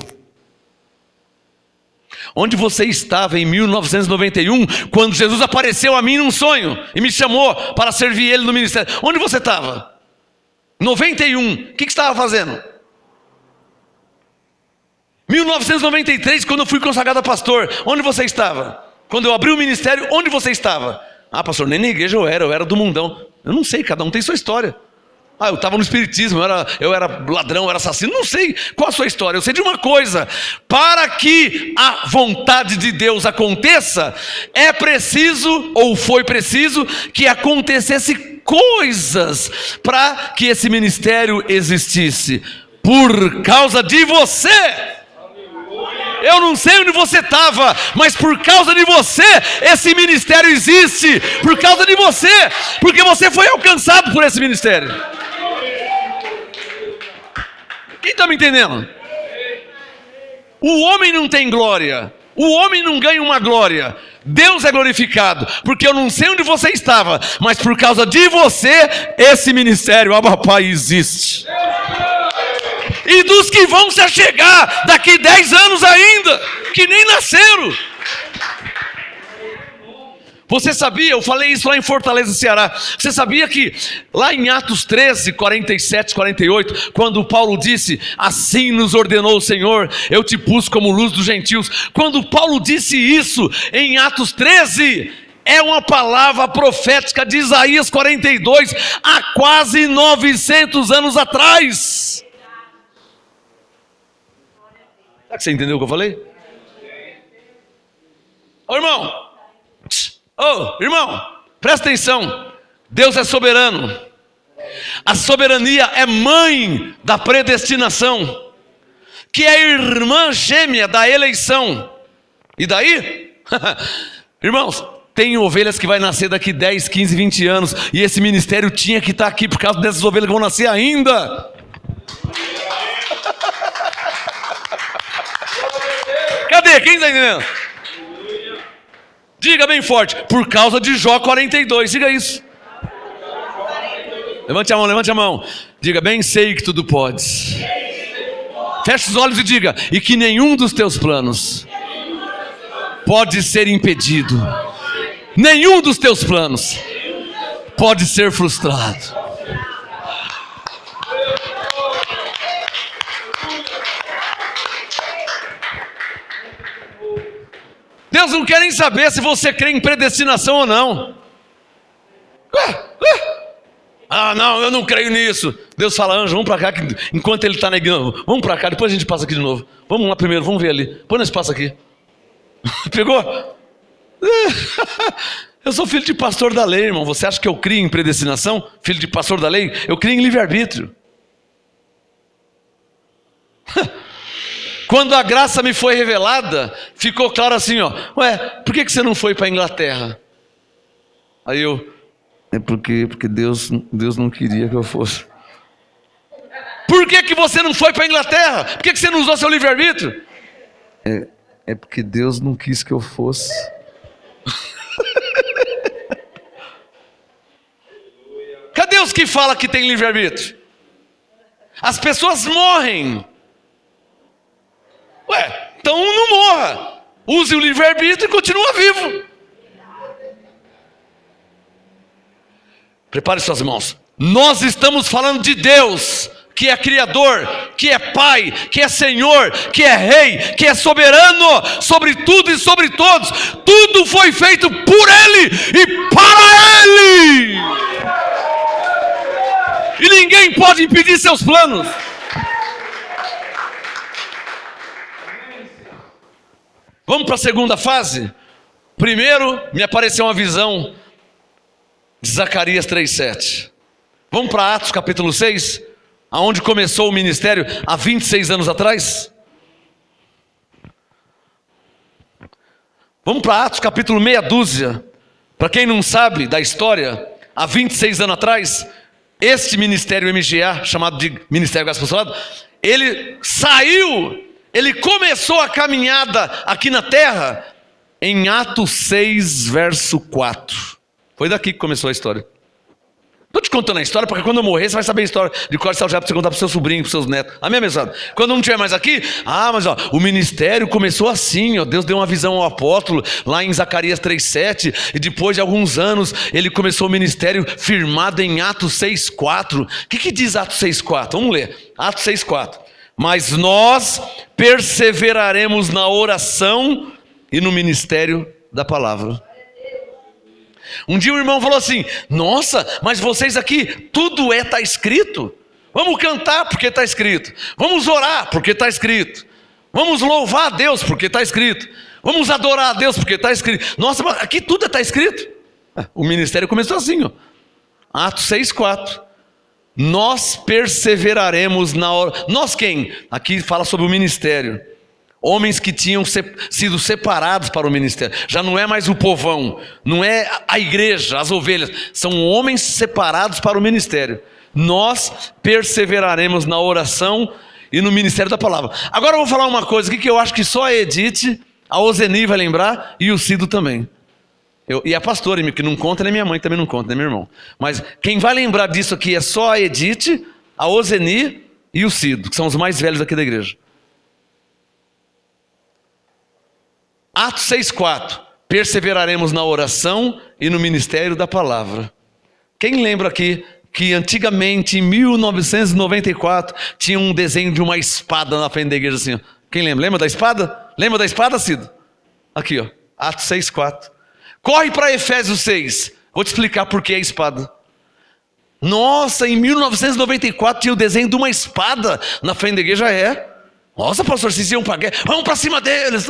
Onde você estava em 1991, quando Jesus apareceu a mim num sonho e me chamou para servir Ele no ministério? Onde você estava? 91, o que você estava fazendo? 1993, quando eu fui consagrado a pastor, onde você estava? Quando eu abri o ministério, onde você estava? Ah, pastor, nem na igreja eu era do mundão. Eu não sei, cada um tem sua história. Ah, eu estava no espiritismo, eu era ladrão, eu era assassino, não sei qual a sua história. Eu sei de uma coisa: para que a vontade de Deus aconteça, é preciso, ou foi preciso, que acontecesse coisas para que esse ministério existisse. Por causa de você. Eu não sei onde você estava, mas por causa de você, esse ministério existe. Por causa de você, porque você foi alcançado por esse ministério. Quem está me entendendo? O homem não tem glória, o homem não ganha uma glória. Deus é glorificado, porque eu não sei onde você estava, mas por causa de você, esse ministério, Abba Pai, existe. E dos que vão se achegar daqui 10 anos ainda, que nem nasceram. Você sabia, eu falei isso lá em Fortaleza, Ceará. Você sabia que lá em Atos 13, 47, 48, quando Paulo disse: assim nos ordenou o Senhor, eu te pus como luz dos gentios. Quando Paulo disse isso em Atos 13, é uma palavra profética de Isaías 42, há quase 900 anos atrás. Será que você entendeu o que eu falei? Ô irmão, irmão, presta atenção. Deus é soberano. A soberania é mãe da predestinação, que é irmã gêmea da eleição. E daí? Irmãos, tem ovelhas que vai nascer daqui 10, 15, 20 anos, e esse ministério tinha que estar aqui por causa dessas ovelhas que vão nascer ainda. Cadê? Quem está entendendo? Diga bem forte: por causa de Jó 42, diga isso. Levante a mão. Diga: bem sei que tudo podes. Feche os olhos e diga: e que nenhum dos teus planos pode ser impedido. Nenhum dos teus planos pode ser frustrado. Deus não quer nem saber se você crê em predestinação ou não. Ah, não, eu não creio nisso. Deus fala: anjo, vamos para cá, que enquanto ele está negando, vamos para cá, depois a gente passa aqui de novo. Vamos lá primeiro, vamos ver ali. Depois nós passa aqui. Pegou? Eu sou filho de pastor da lei, irmão. Você acha que eu crio em predestinação? Filho de pastor da lei? Eu crio em livre-arbítrio. Quando a graça me foi revelada, ficou claro assim, ó: ué, por que você não foi para a Inglaterra? Aí eu: é porque Deus não queria que eu fosse. Por que você não foi para a Inglaterra? Por que você não usou seu livre-arbítrio? É porque Deus não quis que eu fosse. Cadê os que falam que tem livre-arbítrio? As pessoas morrem. Ué, então não morra. Use o livre-arbítrio e continua vivo. Prepare suas mãos. Nós estamos falando de Deus, que é Criador, que é Pai, que é Senhor, que é Rei, que é soberano sobre tudo e sobre todos. Tudo foi feito por Ele e para Ele. E ninguém pode impedir seus planos. Vamos para a segunda fase? Primeiro, me apareceu uma visão de Zacarias 3,7. Vamos para Atos capítulo 6, aonde começou o ministério há 26 anos atrás. Vamos para Atos capítulo meia dúzia. Para quem não sabe da história, há 26 anos atrás, este ministério MGA, chamado de Ministério Graça Apostolado, ele saiu, ele começou a caminhada aqui na terra em Atos 6, verso 4. Foi daqui que começou a história. Estou te contando a história, porque quando eu morrer, você vai saber a história de cor e salteado para você contar para o seu sobrinho, para os seus netos. Amém, abençoado? Quando não estiver mais aqui, mas o ministério começou assim, Deus deu uma visão ao apóstolo, lá em Zacarias 3,7, e depois de alguns anos, ele começou o ministério firmado em Atos 6,4. O que diz Atos 6,4? Vamos ler, Atos 6,4. Mas nós perseveraremos na oração e no ministério da palavra. Um dia um irmão falou assim: nossa, mas vocês aqui, tudo está escrito. Vamos cantar porque está escrito. Vamos orar porque está escrito. Vamos louvar a Deus porque está escrito. Vamos adorar a Deus porque está escrito. Nossa, mas aqui tudo está escrito. O ministério começou assim, Atos 6,4. Nós perseveraremos na oração. Nós quem? Aqui fala sobre o ministério. Homens que tinham sido separados para o ministério. Já não é mais o povão, não é a igreja, as ovelhas. São homens separados para o ministério. Nós perseveraremos na oração e no ministério da palavra. Agora eu vou falar uma coisa aqui que eu acho que só a Edith, a Ozeni vai lembrar e o Cido também. E a pastora, que não conta, nem minha mãe também não conta, nem meu irmão. Mas quem vai lembrar disso aqui é só a Edith, a Ozeni e o Cido, que são os mais velhos aqui da igreja. Atos 6,4. Perseveraremos na oração e no ministério da palavra. Quem lembra aqui que antigamente, em 1994, tinha um desenho de uma espada na frente da igreja assim? Quem lembra? Lembra da espada? Lembra da espada, Cido? Aqui, Atos 6,4. Corre para Efésios 6. Vou te explicar por que a espada. Nossa, em 1994 tinha o desenho de uma espada na frente da igreja, Nossa, pastor, vocês iam para guerra. Vamos para cima deles.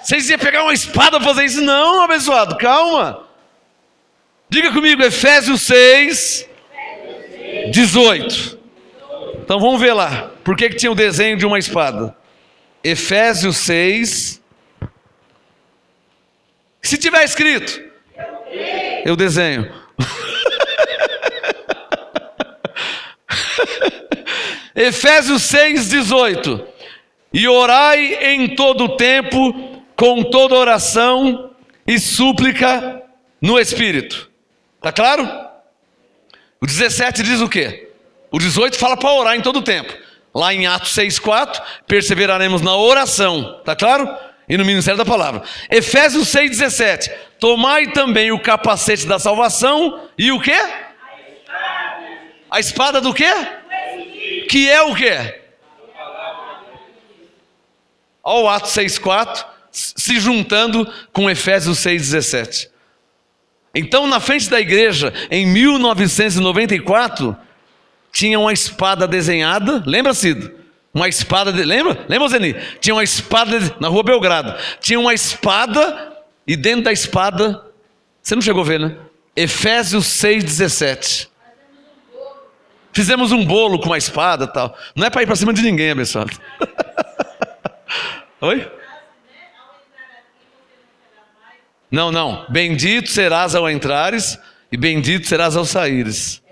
Vocês iam pegar uma espada para fazer isso? Não, abençoado, calma. Diga comigo, Efésios 6, 18. Então vamos ver lá. Por que tinha o desenho de uma espada? Efésios 6. Se tiver escrito, eu desenho. Efésios 6, 18. E orai em todo o tempo, com toda oração e súplica no Espírito. Está claro? O 17 diz o quê? O 18 fala para orar em todo o tempo. Lá em Atos 6,4, perseveraremos na oração. Está claro? E no ministério da palavra. Efésios 6, 17. Tomai também o capacete da salvação e o quê? A espada do quê? Que é o quê? Olha o Atos 6,4 se juntando com Efésios 6,17. Então, na frente da igreja, em 1994, tinha uma espada desenhada. Lembra, Cido? Uma espada, lembra? Lembra, Zeni? Tinha uma espada na rua Belgrado. Tinha uma espada e dentro da espada, você não chegou a ver, né? Efésios 6,17. Fizemos um bolo com uma espada e tal. Não é para ir para cima de ninguém, abençoado. Oi? Não. Bendito serás ao entrares e bendito serás ao saíres.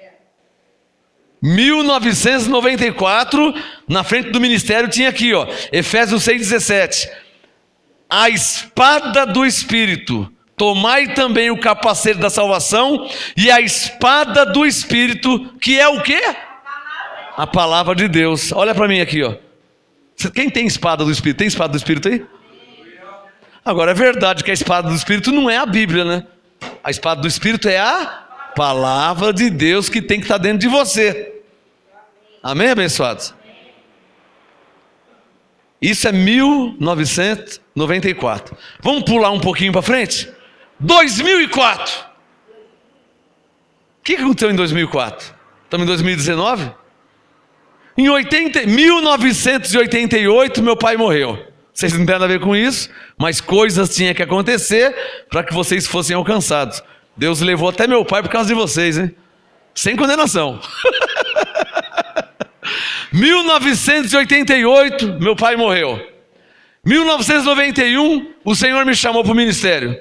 1994, na frente do ministério tinha aqui, Efésios 6,17. A espada do Espírito. Tomai também o capacete da salvação e a espada do Espírito, que é o quê? A palavra de Deus. Olha para mim aqui, Quem tem espada do Espírito? Tem espada do Espírito aí? Agora é verdade que a espada do Espírito não é a Bíblia, né? A espada do Espírito é a palavra de Deus que tem que estar dentro de você. Amém, abençoados? Isso é 1994. Vamos pular um pouquinho para frente? 2004. O que aconteceu em 2004? Estamos em 2019? Em 1988, meu pai morreu. Vocês não têm nada a ver com isso, mas coisas tinham que acontecer para que vocês fossem alcançados. Deus levou até meu pai por causa de vocês, hein? Sem condenação. 1988, meu pai morreu. 1991, o Senhor me chamou para o ministério.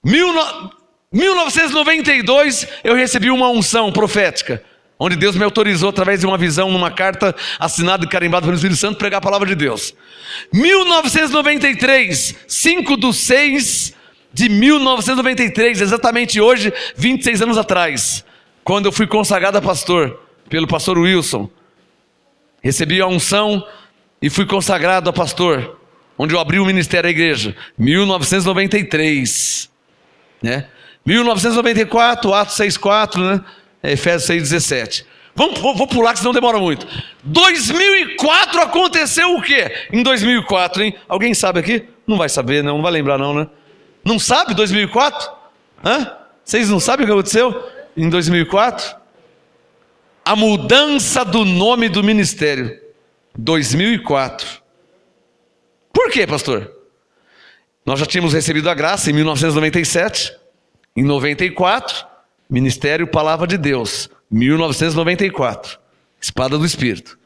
1992, eu recebi uma unção profética, onde Deus me autorizou, através de uma visão, numa carta assinada e carimbada pelo Espírito Santo, pregar a palavra de Deus. 1993, 5/6 de 1993, exatamente hoje, 26 anos atrás, quando eu fui consagrado a pastor, pelo pastor Wilson. Recebi a unção e fui consagrado a pastor, onde eu abri o ministério da igreja, 1993, né? 1994, Atos 6,4, né? Efésios 6,17. Vou pular que senão demora muito. 2004 aconteceu o quê? Em 2004, hein? Alguém sabe aqui? Não vai saber, não vai lembrar não, né? Não sabe 2004? Vocês não sabem o que aconteceu em 2004? A mudança do nome do ministério. 2004. Por quê, pastor? Nós já tínhamos recebido a graça em 1997. Em 94, Ministério Palavra de Deus. 1994. Espada do Espírito.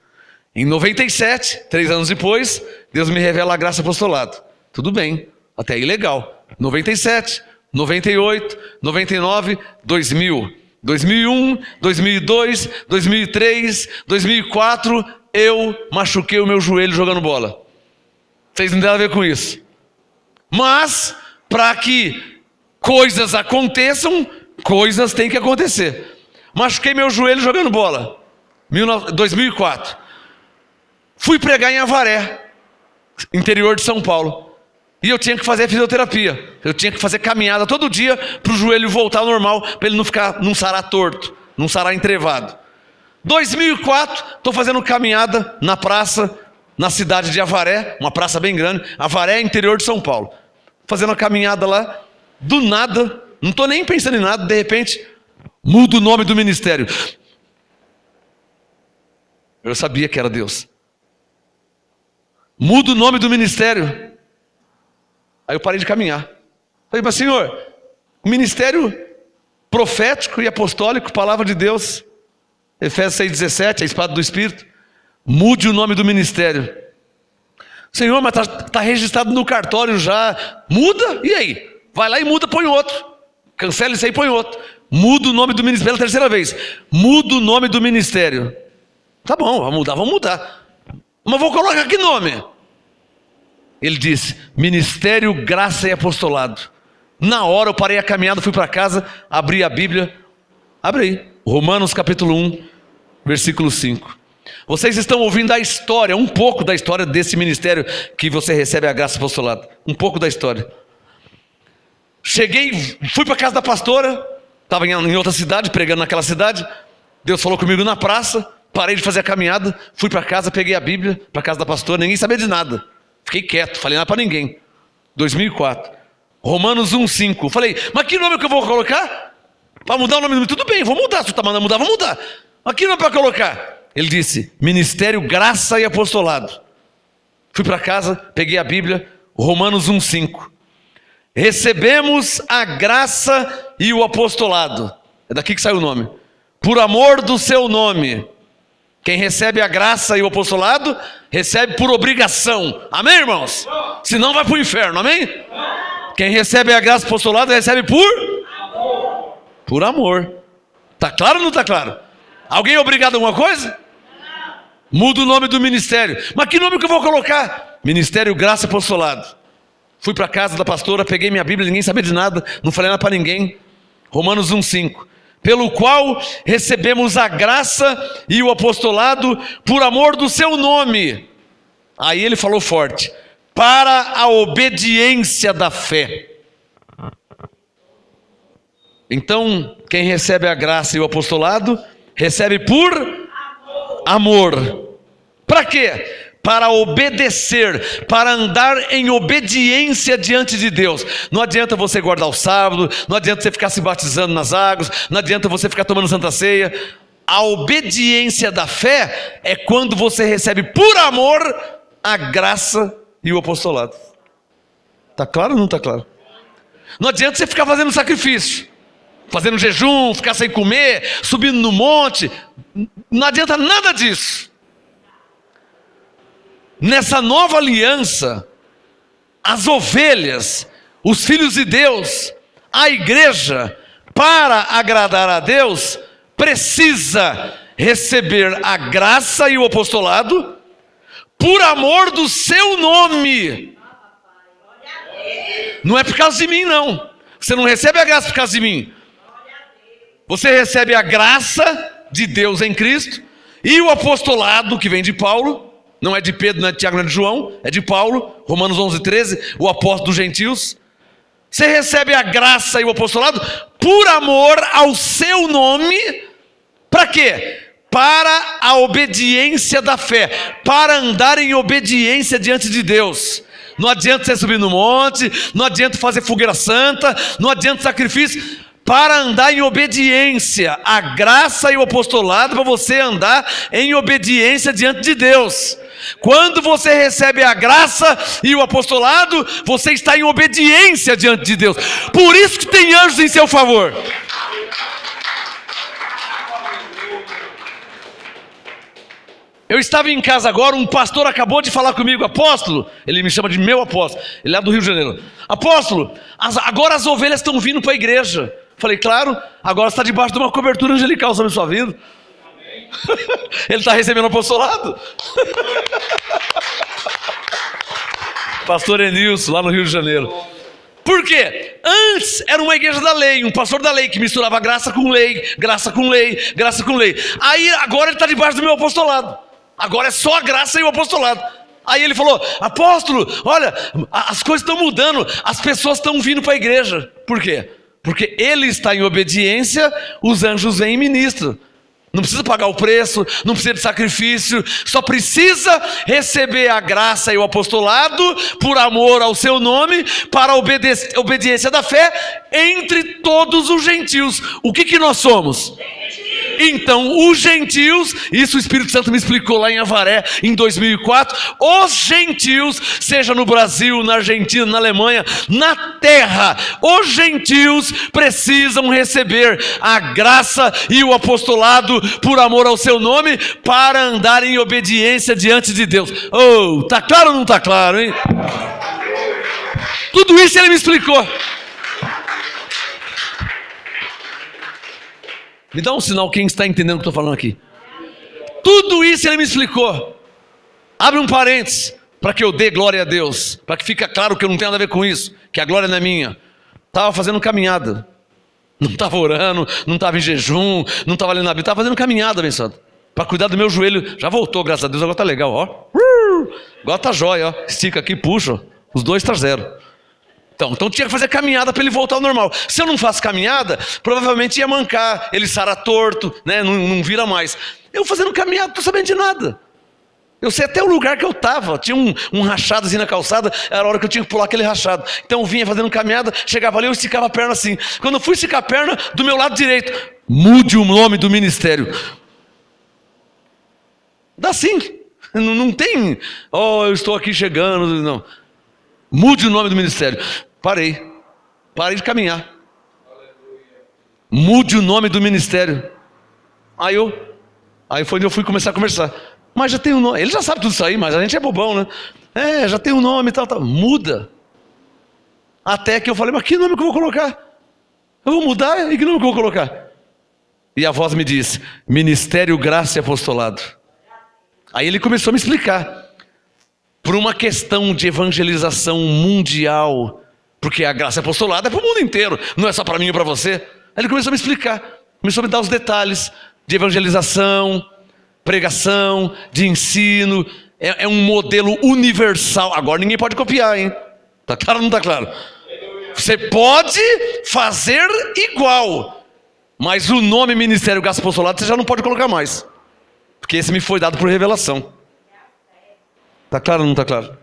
Em 97, 3 anos depois, Deus me revela a graça apostolado. Tudo bem, até aí legal. 97, 98, 99, 2000, 2001, 2002, 2003, 2004, eu machuquei o meu joelho jogando bola. Vocês não têm nada a ver com isso. Mas, para que coisas aconteçam, coisas têm que acontecer. Machuquei meu joelho jogando bola. 2004. Fui pregar em Avaré, interior de São Paulo. E eu tinha que fazer fisioterapia. Eu tinha que fazer caminhada todo dia para o joelho voltar ao normal, para ele não sarar torto, não sarar entrevado. 2004, estou fazendo caminhada na praça, na cidade de Avaré, uma praça bem grande. Avaré, interior de São Paulo. Fazendo a caminhada lá, do nada, não estou nem pensando em nada, de repente, muda o nome do ministério. Eu sabia que era Deus. Muda o nome do ministério. Aí eu parei de caminhar. Falei, mas Senhor, o ministério profético e apostólico, palavra de Deus, Efésios 6,17, a espada do Espírito, mude o nome do ministério. Senhor, mas está registrado no cartório já. Muda, e aí? Vai lá e muda, põe outro. Cancela isso aí, põe outro. Muda o nome do ministério pela terceira vez. Muda o nome do ministério. Tá bom, vamos mudar. Mas vou colocar que nome? Ele disse, Ministério Graça e Apostolado. Na hora eu parei a caminhada, fui para casa, abri a Bíblia. Abre aí, Romanos capítulo 1, versículo 5. Vocês estão ouvindo a história, um pouco da história desse ministério que você recebe a graça e apostolado. Um pouco da história. Cheguei, fui para a casa da pastora, estava em outra cidade, pregando naquela cidade. Deus falou comigo na praça, parei de fazer a caminhada, fui para casa, peguei a Bíblia, para a casa da pastora, ninguém sabia de nada. Fiquei quieto, falei nada para ninguém. 2004. Romanos 1,5. Falei, mas que nome que eu vou colocar? Para mudar o nome do nome? Tudo bem, vou mudar. Se você está mandando mudar, vou mudar. Mas que nome para colocar? Ele disse, Ministério Graça e Apostolado. Fui para casa, peguei a Bíblia, Romanos 1,5. Recebemos a graça e o apostolado. É daqui que sai o nome. Por amor do seu nome. Quem recebe a graça e o apostolado, recebe por obrigação. Amém, irmãos? Senão vai para o inferno, amém? Quem recebe a graça e o apostolado, recebe por amor. Por amor. Está claro ou não está claro? Alguém é obrigado a alguma coisa? Muda o nome do ministério. Mas que nome que eu vou colocar? Ministério Graça e Apostolado. Fui para a casa da pastora, peguei minha Bíblia, ninguém sabia de nada, não falei nada para ninguém. Romanos 1,5. Pelo qual recebemos a graça e o apostolado por amor do seu nome. Aí ele falou forte, para a obediência da fé. Então, quem recebe a graça e o apostolado, recebe por amor. Para quê? Para obedecer, para andar em obediência diante de Deus. Não adianta você guardar o sábado, não adianta você ficar se batizando nas águas, não adianta você ficar tomando Santa Ceia. A obediência da fé é quando você recebe por amor a graça e o apostolado. Está claro ou não está claro? Não adianta você ficar fazendo sacrifício, fazendo jejum, ficar sem comer, subindo no monte. Não adianta nada disso. Nessa nova aliança, as ovelhas, os filhos de Deus, a igreja, para agradar a Deus, precisa receber a graça e o apostolado por amor do seu nome. Não é por causa de mim, não. Você não recebe a graça por causa de mim. Você recebe a graça de Deus em Cristo e o apostolado que vem de Paulo. Não é de Pedro, não é de Tiago, não é de João, é de Paulo. Romanos 11:13, o apóstolo dos gentios. Você recebe a graça e o apostolado por amor ao seu nome. Para quê? Para a obediência da fé, para andar em obediência diante de Deus. Não adianta você subir no monte, não adianta fazer fogueira santa, não adianta sacrifício, para andar em obediência. A graça e o apostolado para você andar em obediência diante de Deus. Quando você recebe a graça e o apostolado, você está em obediência diante de Deus. Por isso que tem anjos em seu favor. Eu estava em casa agora, um pastor acabou de falar comigo, apóstolo, ele me chama de meu apóstolo, ele é do Rio de Janeiro. Apóstolo, agora as ovelhas estão vindo para a igreja. Falei, claro, agora está debaixo de uma cobertura angelical sobre a sua vida. Ele está recebendo apostolado. Pastor Enilson, lá no Rio de Janeiro. Por quê? Antes era uma igreja da lei, um pastor da lei que misturava graça com lei, graça com lei, graça com lei. Aí agora ele está debaixo do meu apostolado. Agora é só a graça e o apostolado. Aí ele falou, apóstolo, olha, as coisas estão mudando, as pessoas estão vindo para a igreja. Por quê? Porque ele está em obediência, os anjos vêm e ministram. Não precisa pagar o preço, não precisa de sacrifício, só precisa receber a graça e o apostolado por amor ao seu nome, para a obediência da fé entre todos os gentios. O que nós somos? Então, os gentios, isso o Espírito Santo me explicou lá em Avaré, em 2004, os gentios, seja no Brasil, na Argentina, na Alemanha, na terra, os gentios precisam receber a graça e o apostolado por amor ao seu nome, para andar em obediência diante de Deus. Oh, tá claro ou não tá claro, hein? Tudo isso ele me explicou. Me dá um sinal quem está entendendo o que eu estou falando aqui. Tudo isso ele me explicou. Abre um parênteses para que eu dê glória a Deus, para que fique claro que eu não tenho nada a ver com isso, que a glória não é minha. Estava fazendo caminhada, não estava orando, não estava em jejum, não estava lendo a Bíblia, estava fazendo caminhada, abençoado, para cuidar do meu joelho. Já voltou, graças a Deus, agora está legal, ó. Agora está jóia, ó. Estica aqui, puxa, os dois está zero. Então tinha que fazer caminhada para ele voltar ao normal. Se eu não faço caminhada, provavelmente ia mancar, ele sara torto, né? Não vira mais. Eu fazendo caminhada, não estou sabendo de nada. Eu sei até o lugar que eu estava, tinha um rachado assim na calçada, era a hora que eu tinha que pular aquele rachado. Então eu vinha fazendo caminhada, chegava ali, eu esticava a perna assim. Quando eu fui esticar a perna, do meu lado direito, mude o nome do ministério. Dá sim, não tem, eu estou aqui chegando, não. Mude o nome do ministério. Parei de caminhar. Mude o nome do ministério. Aí foi onde eu fui começar a conversar. Mas já tem um nome, ele já sabe tudo isso aí, mas a gente é bobão, né? Já tem um nome e tal. Muda. Até que eu falei, mas que nome que eu vou colocar? Eu vou mudar e que nome que eu vou colocar? E a voz me disse, Ministério Graça e Apostolado. Aí ele começou a me explicar. Por uma questão de evangelização mundial, porque a graça e apostolado é para o mundo inteiro, não é só para mim ou para você. Aí ele começou a me explicar, começou a me dar os detalhes de evangelização, pregação, de ensino. É um modelo universal. Agora ninguém pode copiar, hein? Tá claro ou não tá claro? Você pode fazer igual, mas o nome Ministério Graça e Apostolado você já não pode colocar mais, porque esse me foi dado por revelação. Tá claro ou não tá claro?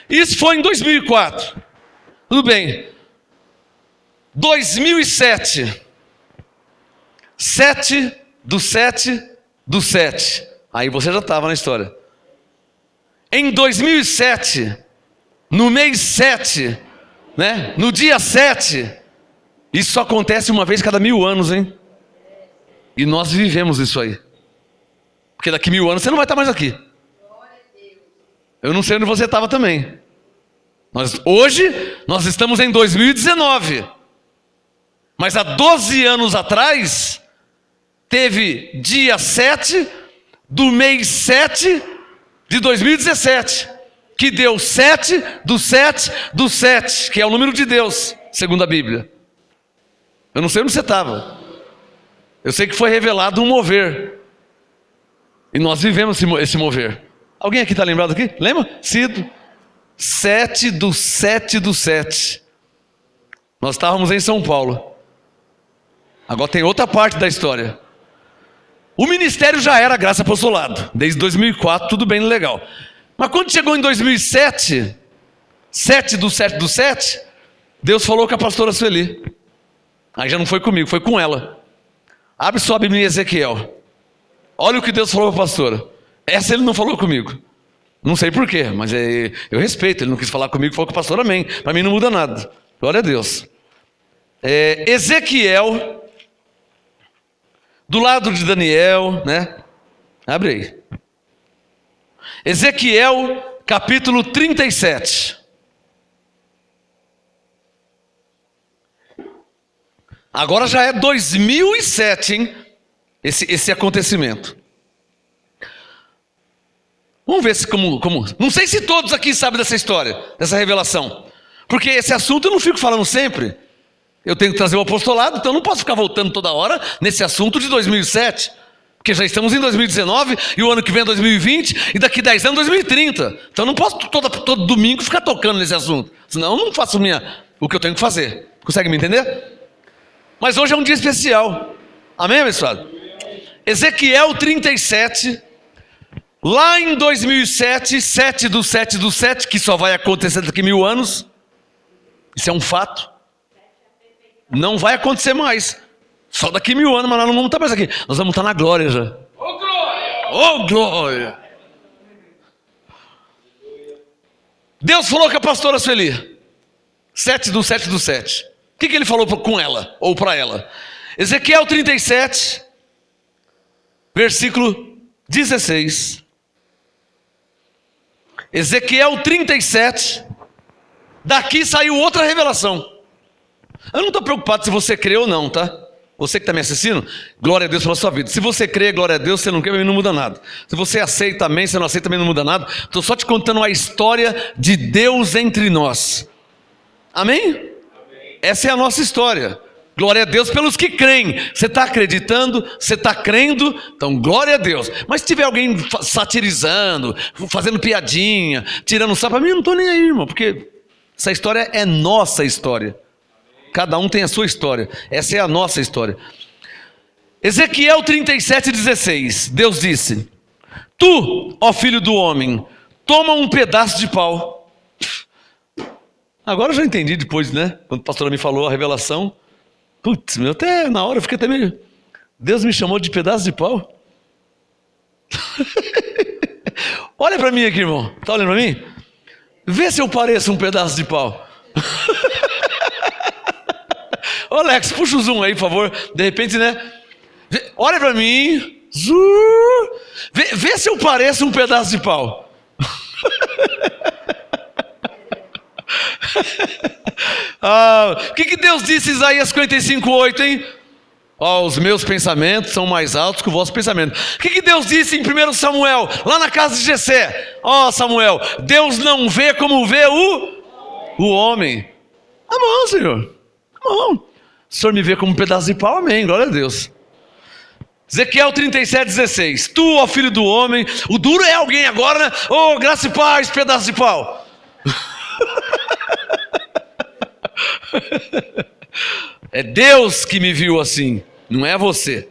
Isso foi em 2004. Tudo bem. 2007. 7/7/7. Aí você já estava na história. Em 2007, no mês 7, né? No dia 7, isso só acontece uma vez cada 1000 anos, hein? E nós vivemos isso aí. Porque daqui 1000 anos você não vai estar mais aqui. Eu não sei onde você estava também. Hoje nós estamos em 2019. Mas há 12 anos atrás, teve dia 7 do mês 7 de 2017, que deu 7 do 7 do 7, que é o número de Deus, segundo a Bíblia. Eu não sei onde você estava. Eu sei que foi revelado um mover. E nós vivemos esse mover. Alguém aqui está lembrado aqui? Lembra? Cido. 7 do 7 do 7. Nós estávamos em São Paulo. Agora tem outra parte da história. O ministério já era graça apostolado. Desde 2004, tudo bem legal. Mas quando chegou em 2007, 7 do 7 do 7, Deus falou com a pastora Sueli. Aí já não foi comigo, foi com ela. Abre sua Bíblia em Ezequiel. Olha o que Deus falou para a pastora. Essa ele não falou comigo. Não sei porquê, mas eu respeito. Ele não quis falar comigo, falou com a pastora, amém. Para mim não muda nada. Glória a Deus. Ezequiel, do lado de Daniel, né? Abre aí. Ezequiel, capítulo 37. Agora já é 2007, hein? Esse acontecimento. Vamos ver se como... Não sei se todos aqui sabem dessa história, dessa revelação. Porque esse assunto eu não fico falando sempre. Eu tenho que trazer o apostolado, então eu não posso ficar voltando toda hora nesse assunto de 2007. Porque já estamos em 2019, e o ano que vem é 2020, e daqui 10 anos 2030. Então eu não posso todo domingo ficar tocando nesse assunto. Senão eu não faço o que eu tenho que fazer. Consegue me entender? Mas hoje é um dia especial. Amém, abençoado? Ezequiel 37, lá em 2007, 7 do 7 do 7, que só vai acontecer daqui 1000 anos. Isso é um fato. Não vai acontecer mais. Só daqui 1000 anos, mas nós não vamos estar mais aqui. Nós vamos estar na glória já. Ô glória! Ô glória! Deus falou com a pastora Sueli. 7 do 7 do 7. O que ele falou com ela, ou para ela? Ezequiel 37, versículo 16. Ezequiel 37. Daqui saiu outra revelação. Eu não estou preocupado se você crê ou não, tá? Você que está me assistindo, glória a Deus pela sua vida. Se você crê, glória a Deus. Se não crê, não muda nada. Se você aceita, amém. Se não aceita, também não muda nada. Estou só te contando a história de Deus entre nós. Amém? Amém. Essa é a nossa história. Glória a Deus pelos que creem. Você está acreditando? Você está crendo? Então glória a Deus. Mas se tiver alguém satirizando, fazendo piadinha, tirando sarro, para mim eu não estou nem aí, irmão. Porque essa história é nossa história. Cada um tem a sua história. Essa é a nossa história. Ezequiel 37:16. Deus disse: Tu, ó filho do homem, toma um pedaço de pau. Agora eu já entendi depois, né? Quando a pastora me falou a revelação. Putz, meu, até na hora eu fiquei até meio... Deus me chamou de pedaço de pau? Olha para mim aqui, irmão. Está olhando para mim? Vê se eu pareço um pedaço de pau. Ô Alex, puxa o zoom aí, por favor. De repente, né? Olha para mim. Vê se eu pareço um pedaço de pau. O que Deus disse em Isaías 55:8, hein? Os meus pensamentos são mais altos que o vosso pensamento. O que Deus disse em 1 Samuel, lá na casa de Jessé? Samuel, Deus não vê como vê o homem. Tá bom, Senhor. Tá bom. O Senhor me vê como um pedaço de pau, amém, glória a Deus. Ezequiel 37:16. Tu, ó filho do homem, o duro é alguém agora, né? Graça e paz, pedaço de pau. É Deus que me viu assim, não é você.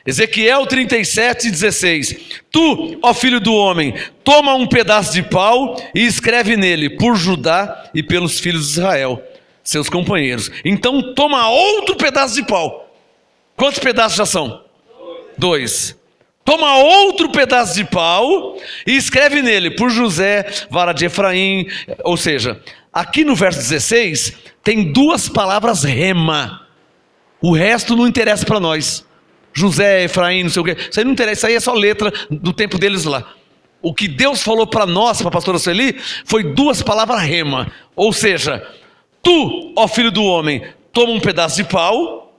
Ezequiel 37:16. Tu, ó filho do homem, toma um pedaço de pau e escreve nele, por Judá e pelos filhos de Israel, seus companheiros. Então toma outro pedaço de pau. Quantos pedaços já são? 2. Toma outro pedaço de pau e escreve nele, por José, vara de Efraim. Ou seja, aqui no verso 16, tem 2 palavras rema. O resto não interessa para nós. José, Efraim, não sei o quê. Isso aí não interessa, isso aí é só letra do tempo deles lá. O que Deus falou para nós, para a pastora Sueli, foi 2 palavras rema. Ou seja, tu, ó filho do homem, toma um pedaço de pau,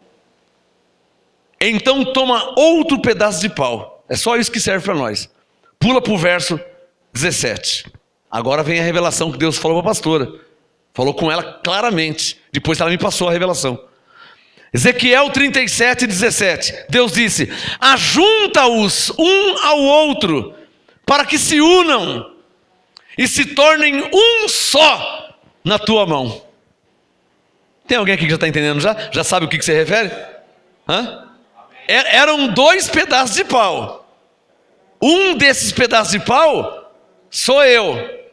então toma outro pedaço de pau. É só isso que serve para nós. Pula para o verso 17. Agora vem a revelação que Deus falou para a pastora. Falou com ela claramente. Depois ela me passou a revelação. Ezequiel 37, 17. Deus disse: ajunta-os um ao outro, para que se unam e se tornem um só na tua mão. Tem alguém aqui que já está entendendo já? Já sabe o que se refere? Hã? Eram 2 pedaços de pau. Um desses pedaços de pau sou eu.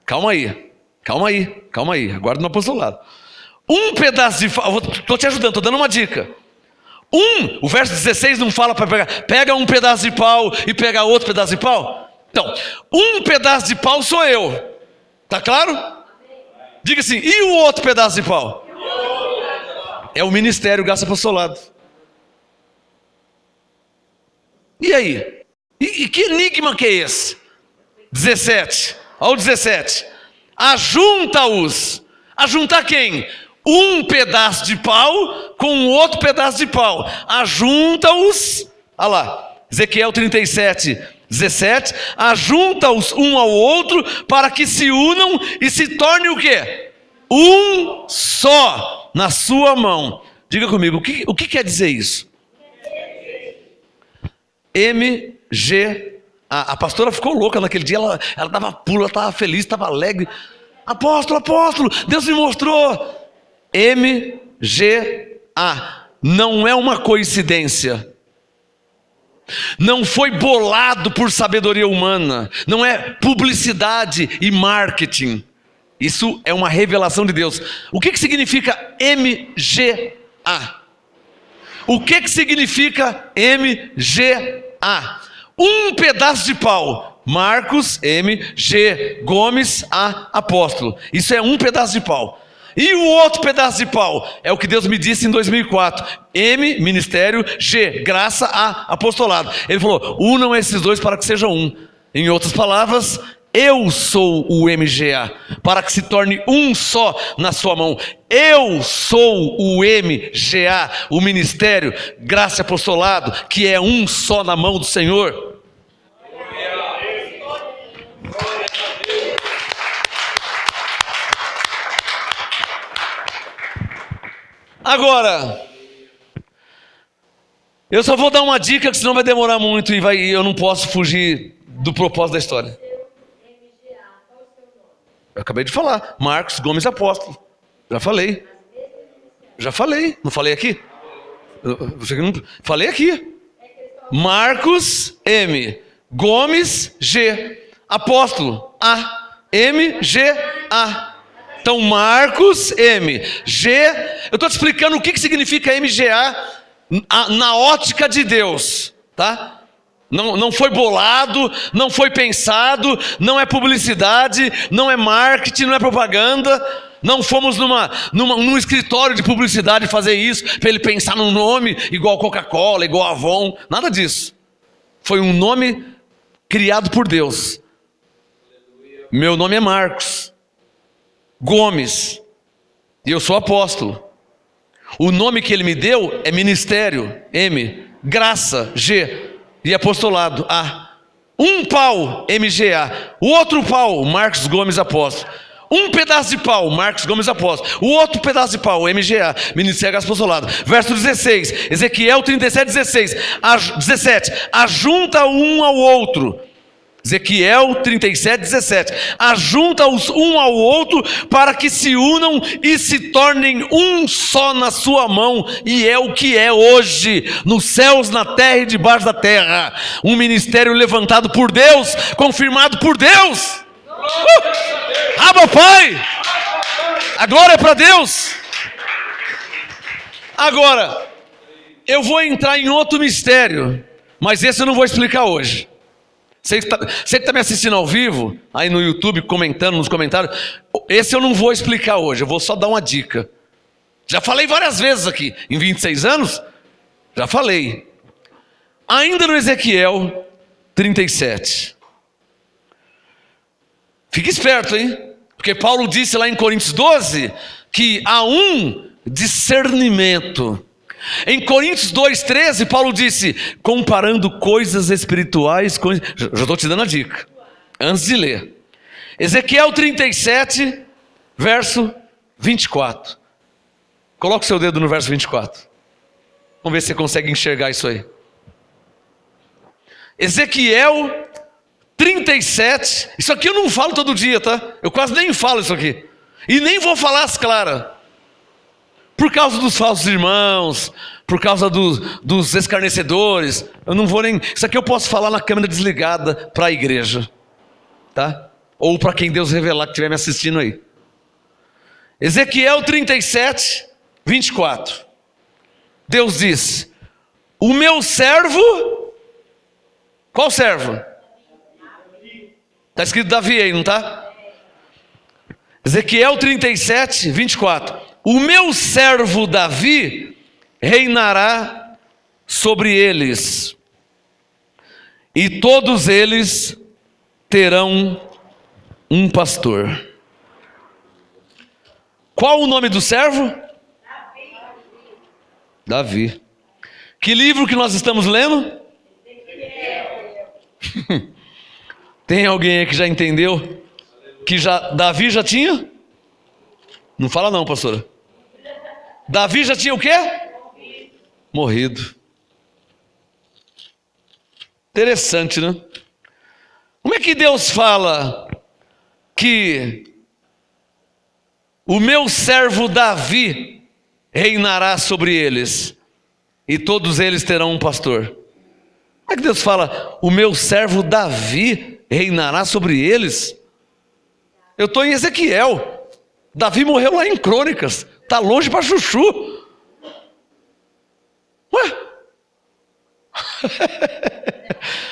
Calma aí. Aguarda no apostolado. Um pedaço de pau, estou te ajudando, estou dando uma dica. O verso 16 não fala para pegar, pega um pedaço de pau e pega outro pedaço de pau? Então, um pedaço de pau sou eu. Tá claro? Diga assim, e o outro pedaço de pau? É o ministério Graça Apostolado. E aí? E que enigma que é esse? 17. Olha o 17. Ajunta-os. Ajuntar quem? Um pedaço de pau com outro pedaço de pau. Ajunta-os. Olha lá. Ezequiel 37, 17. Ajunta-os um ao outro para que se unam e se tornem o quê? Um só na sua mão. Diga comigo, o que quer dizer isso? MGA. A pastora ficou louca naquele dia, ela dava pulo, ela estava feliz, estava alegre. Apóstolo, Deus me mostrou. MGA. Não é uma coincidência. Não foi bolado por sabedoria humana. Não é publicidade e marketing. Isso é uma revelação de Deus. O que significa MGA? O que significa MGA? Um pedaço de pau. Marcos, M, G, Gomes, A, apóstolo. Isso é um pedaço de pau. E o outro pedaço de pau? É o que Deus me disse em 2004. M, ministério, G, graça, A, apostolado. Ele falou, unam esses 2 para que sejam um. Em outras palavras, eu sou o MGA, para que se torne um só na sua mão. Eu sou o MGA, o ministério, graça e apostolado, que é um só na mão do Senhor. Agora, eu só vou dar uma dica, que senão vai demorar muito e eu não posso fugir do propósito da história. Eu acabei de falar, Marcos Gomes Apóstolo. Já falei, não falei aqui? Falei aqui. Marcos M, Gomes G, Apóstolo A, M, G, A. Então Marcos M, G. Eu estou te explicando o que significa MGA na ótica de Deus, tá? Não foi bolado, não foi pensado, não é publicidade, não é marketing, não é propaganda. Não fomos num escritório de publicidade fazer isso, para ele pensar num nome igual Coca-Cola, igual Avon, nada disso. Foi um nome criado por Deus. Meu nome é Marcos Gomes, e eu sou apóstolo. O nome que ele me deu é ministério, M, graça, G, e apostolado, A. Um pau, MGA. O outro pau, Marcos Gomes Apóstolo. Um pedaço de pau, Marcos Gomes Apóstolo. O outro pedaço de pau, MGA, Ministério Apostolado. Verso 16, Ezequiel 37, 17. Ajunta um ao outro. Ezequiel 37, 17. Ajunta-os um ao outro para que se unam e se tornem um só na sua mão. E é o que é hoje, nos céus, na terra e debaixo da terra. Um ministério levantado por Deus, confirmado por Deus. Abba, Pai! A glória é para Deus. Agora, eu vou entrar em outro mistério, mas esse eu não vou explicar hoje. Você que está me assistindo ao vivo, aí no YouTube, comentando nos comentários, esse eu não vou explicar hoje, eu vou só dar uma dica. Já falei várias vezes aqui, em 26 anos, já falei. Ainda no Ezequiel 37. Fique esperto, hein? Porque Paulo disse lá em Coríntios 12, que há um discernimento. Em Coríntios 2,13, Paulo disse, comparando coisas espirituais com... Já estou te dando a dica, antes de ler. Ezequiel 37, verso 24. Coloca o seu dedo no verso 24. Vamos ver se você consegue enxergar isso aí. Ezequiel 37, isso aqui eu não falo todo dia, tá? Eu quase nem falo isso aqui. E nem vou falar as claras. Por causa dos falsos irmãos, por causa dos escarnecedores, eu não vou nem... Isso aqui eu posso falar na câmera desligada para a igreja, tá? Ou para quem Deus revelar que estiver me assistindo aí. Ezequiel 37, 24. Deus diz, o meu servo... Qual servo? Está escrito Davi aí, não está? Ezequiel 37, 24. O meu servo Davi reinará sobre eles, e todos eles terão um pastor. Qual o nome do servo? Davi. Que livro que nós estamos lendo? Tem alguém aí que já entendeu que Davi já tinha? Não fala não, pastora. Davi já tinha o quê? Morrido. Interessante, né? Como é que Deus fala que o meu servo Davi reinará sobre eles e todos eles terão um pastor? Como é que Deus fala, o meu servo Davi reinará sobre eles? Eu estou em Ezequiel. Davi morreu lá em Crônicas. Está longe para chuchu. Ué?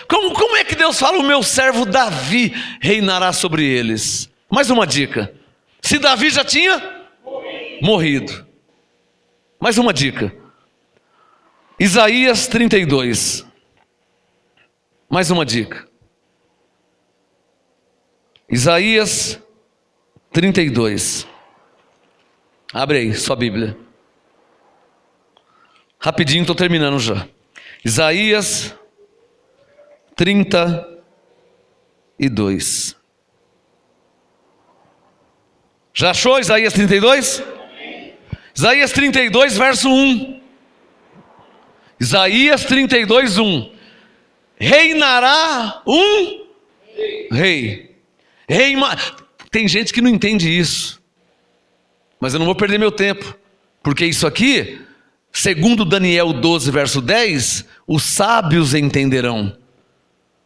Como é que Deus fala, o meu servo Davi reinará sobre eles? Mais uma dica. Se Davi já tinha morrido. Mais uma dica. Isaías 32. Mais uma dica. Isaías 32. Abre aí sua Bíblia. Rapidinho, estou terminando já. Isaías 32. Já achou Isaías 32? Isaías 32, verso 1. Isaías 32, 1. Reinará um rei. Tem gente que não entende isso. Mas eu não vou perder meu tempo. Porque isso aqui, segundo Daniel 12, verso 10, os sábios entenderão.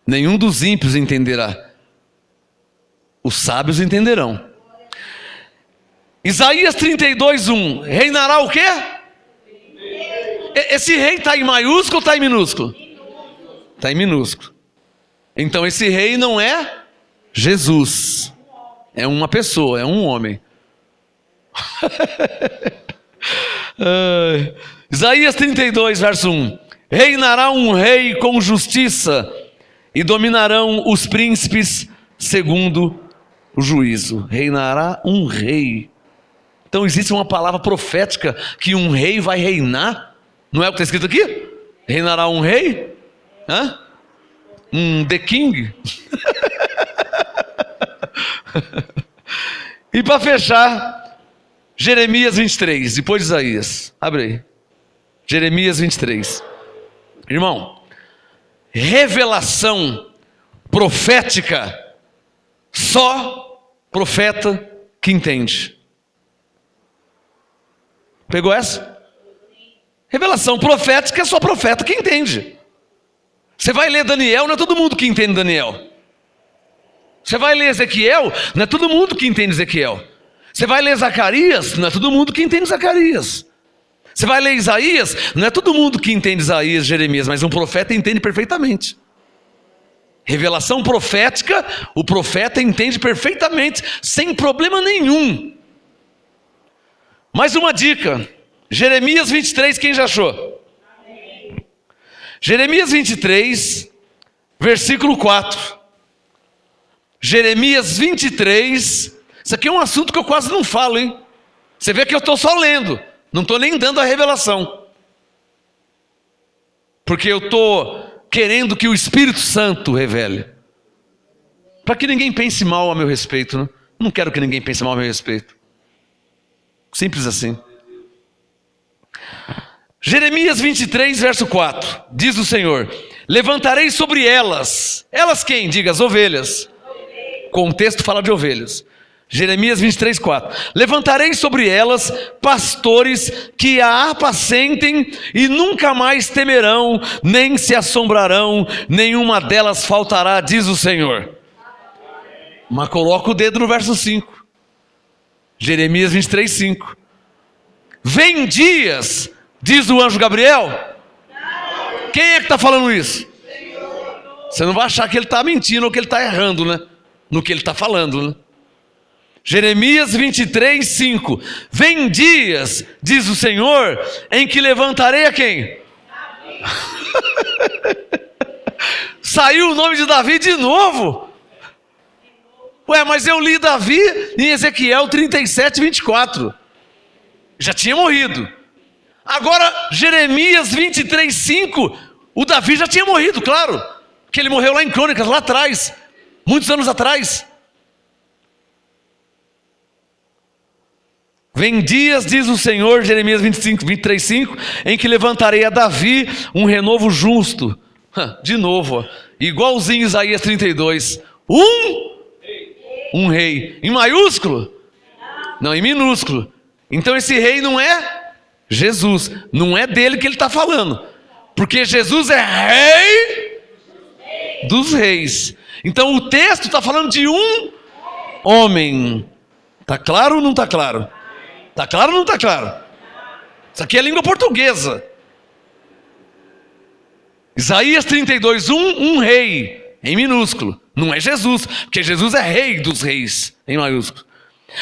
Nenhum dos ímpios entenderá. Os sábios entenderão. Isaías 32, 1. Reinará o quê? Esse rei está em maiúsculo ou está em minúsculo? Está em minúsculo. Então esse rei não é Jesus. É uma pessoa, é um homem. Isaías 32, verso 1. Reinará um rei com justiça, e dominarão os príncipes segundo o juízo. Reinará um rei. Então existe uma palavra profética que um rei vai reinar. Não é o que está escrito aqui? Reinará um rei? Hã? The King? E para fechar, Jeremias 23, depois de Isaías. Abre aí. Jeremias 23. Irmão, revelação profética, só profeta que entende. Pegou essa? Revelação profética é só profeta que entende. Você vai ler Daniel, não é todo mundo que entende Daniel. Você vai ler Ezequiel, não é todo mundo que entende Ezequiel. Você vai ler Zacarias, não é todo mundo que entende Zacarias. Você vai ler Isaías, não é todo mundo que entende Isaías, Jeremias, mas um profeta entende perfeitamente. Revelação profética, o profeta entende perfeitamente, sem problema nenhum. Mais uma dica, Jeremias 23, quem já achou? Amém. Jeremias 23, versículo 4. Jeremias 23, isso aqui é um assunto que eu quase não falo, hein? Você vê que eu estou só lendo, não estou nem dando a revelação. porque eu estou querendo que o Espírito Santo revele. Para que ninguém pense mal a meu respeito, né? Não quero que ninguém pense mal a meu respeito. Simples assim. Jeremias 23, verso 4, diz o Senhor: levantarei sobre elas. Elas quem? Diga, as ovelhas. Contexto fala de ovelhas. Jeremias 23, 4. Levantarei sobre elas pastores que a apacentem e nunca mais temerão, nem se assombrarão, nenhuma delas faltará, diz o Senhor. Mas coloca o dedo no verso 5. Jeremias 23, 5. Vem dias, diz o anjo Gabriel. Quem é que está falando isso? Você não vai achar que ele está mentindo ou que ele está errando, né? No que ele está falando, né? Jeremias 23, 5. Vem dias, diz o Senhor, em que levantarei a quem? Saiu o nome de Davi de novo. Ué, mas eu li Davi em Ezequiel 37, 24. Já tinha morrido. Agora, Jeremias 23, 5. O Davi já tinha morrido, claro. Porque ele morreu lá em Crônicas, lá atrás. Muitos anos atrás. Vem dias, diz o Senhor, Jeremias 23, 5, em que levantarei a Davi um renovo justo. De novo, ó, igualzinho Isaías 32. Um rei. Em maiúsculo? Não, em minúsculo. Então esse rei não é Jesus. Não é dele que ele está falando. Porque Jesus é rei dos reis. Então o texto está falando de um homem. Está claro ou não está claro? Está claro ou não está claro? Isso aqui é língua portuguesa. Isaías 32, um rei, em minúsculo. Não é Jesus, porque Jesus é rei dos reis, em maiúsculo.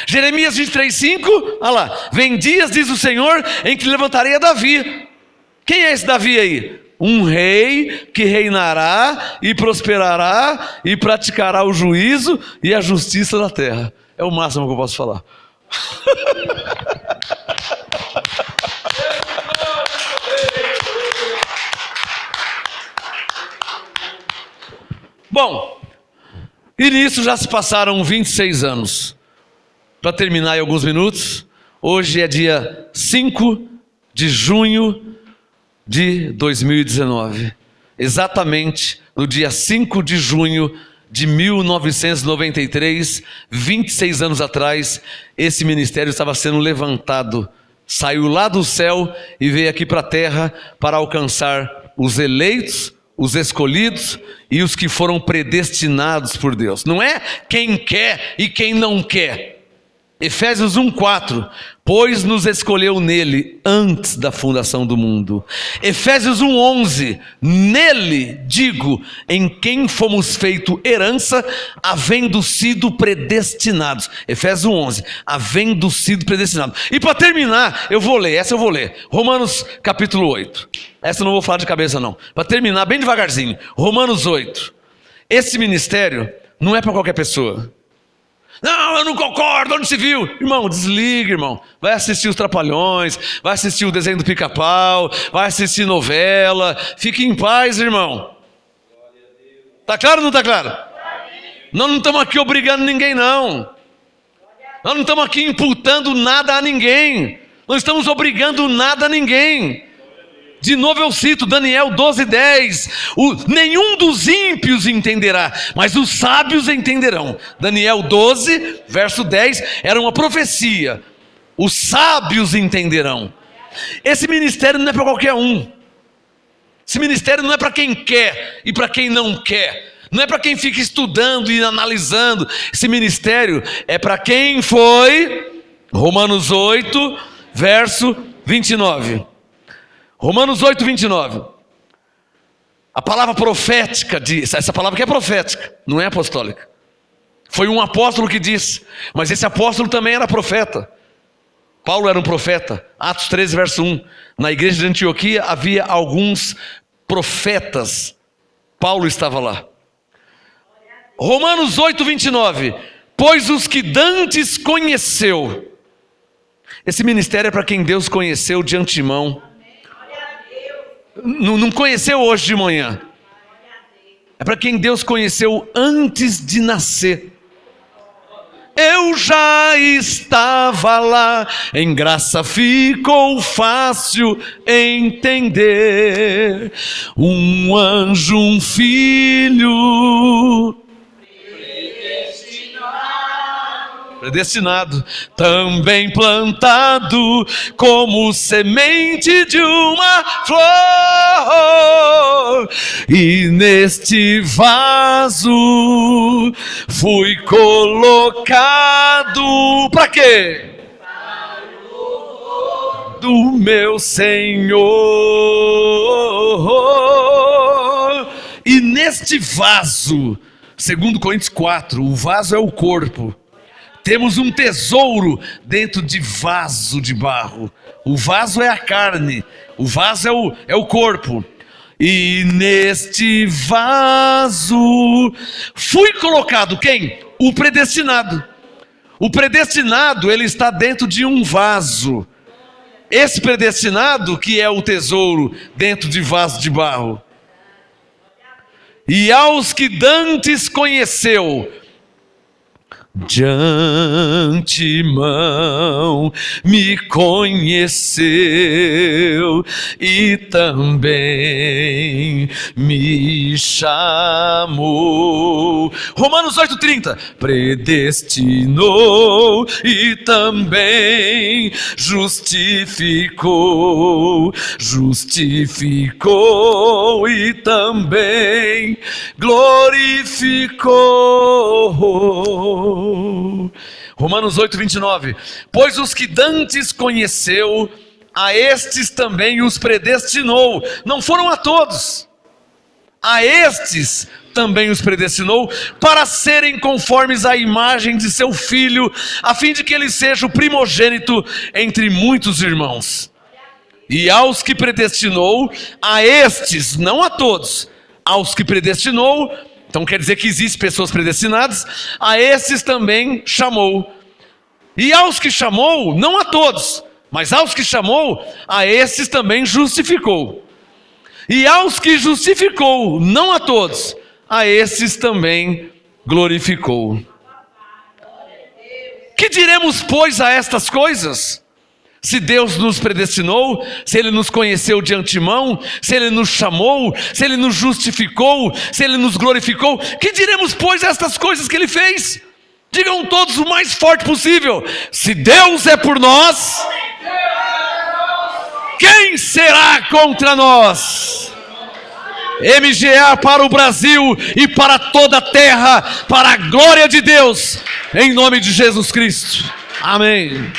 Jeremias 23, 5, olha lá. Vem dias, diz o Senhor, em que levantarei a Davi. Quem é esse Davi aí? Um rei que reinará e prosperará e praticará o juízo e a justiça na terra. É o máximo que eu posso falar. Bom, e nisso já se passaram 26 anos. Para terminar em alguns minutos, hoje é dia 5 de junho de 2019. Exatamente no dia 5 de junho de 1993, 26 anos atrás, esse ministério estava sendo levantado. Saiu lá do céu e veio aqui para a terra para alcançar os eleitos, os escolhidos e os que foram predestinados por Deus. Não é quem quer e quem não quer. Efésios 1:4, pois nos escolheu nele antes da fundação do mundo. Efésios 1:11, nele, digo, em quem fomos feito herança, havendo sido predestinados. Efésios 1:11, havendo sido predestinados. E para terminar, eu vou ler, Romanos capítulo 8. Essa eu não vou falar de cabeça não. Para terminar, bem devagarzinho, Romanos 8. Esse ministério não é para qualquer pessoa. Não, eu não concordo, onde se viu? Irmão, desliga, irmão. Vai assistir os Trapalhões, vai assistir o desenho do Pica-Pau, vai assistir novela. Fique em paz, irmão. Está claro ou não está claro? Nós não estamos aqui obrigando ninguém, não. Nós não estamos aqui imputando nada a ninguém. Não estamos obrigando nada a ninguém. De novo eu cito Daniel 12:10, nenhum dos ímpios entenderá, mas os sábios entenderão. Daniel 12, verso 10, era uma profecia. Os sábios entenderão. Esse ministério não é para qualquer um. Esse ministério não é para quem quer e para quem não quer. Não é para quem fica estudando e analisando. Esse ministério é para quem foi. Romanos 8, verso 29. Romanos 8, 29. A palavra profética diz, essa palavra que é profética, não é apostólica. Foi um apóstolo que disse, mas esse apóstolo também era profeta. Paulo era um profeta. Atos 13, verso 1. Na igreja de Antioquia havia alguns profetas. Paulo estava lá. Romanos 8, 29. Pois os que dantes conheceu. Esse ministério é para quem Deus conheceu de antemão. não conheceu hoje de manhã. É para quem Deus conheceu antes de nascer. Eu já estava lá, em graça ficou fácil entender. Um anjo, um filho, predestinado, também plantado como semente de uma flor, e neste vaso fui colocado para quê? Do meu Senhor. E neste vaso, segundo Coríntios 4, o vaso é o corpo. Temos um tesouro dentro de vaso de barro. O vaso é a carne, o vaso é o corpo. E neste vaso fui colocado quem? O predestinado. O predestinado, ele está dentro de um vaso. Esse predestinado que é o tesouro dentro de vaso de barro. E aos que dantes conheceu, de antemão me conheceu e também me chamou. Romanos 8,30. Predestinou e também justificou. Justificou e também glorificou. Romanos 8,29. Pois os que dantes conheceu, a estes também os predestinou. Não foram a todos, a estes também os predestinou, para serem conformes à imagem de seu Filho, a fim de que ele seja o primogênito entre muitos irmãos. E aos que predestinou, a estes, não a todos, aos que predestinou, então quer dizer que existem pessoas predestinadas, a esses também chamou. E aos que chamou, não a todos, mas aos que chamou, a esses também justificou. E aos que justificou, não a todos, a esses também glorificou. Que diremos, pois, a estas coisas? Se Deus nos predestinou, se Ele nos conheceu de antemão, se Ele nos chamou, se Ele nos justificou, se Ele nos glorificou, que diremos, pois, a estas coisas que Ele fez? Digam todos o mais forte possível: se Deus é por nós, quem será contra nós? MGA para o Brasil e para toda a terra, para a glória de Deus, em nome de Jesus Cristo. Amém.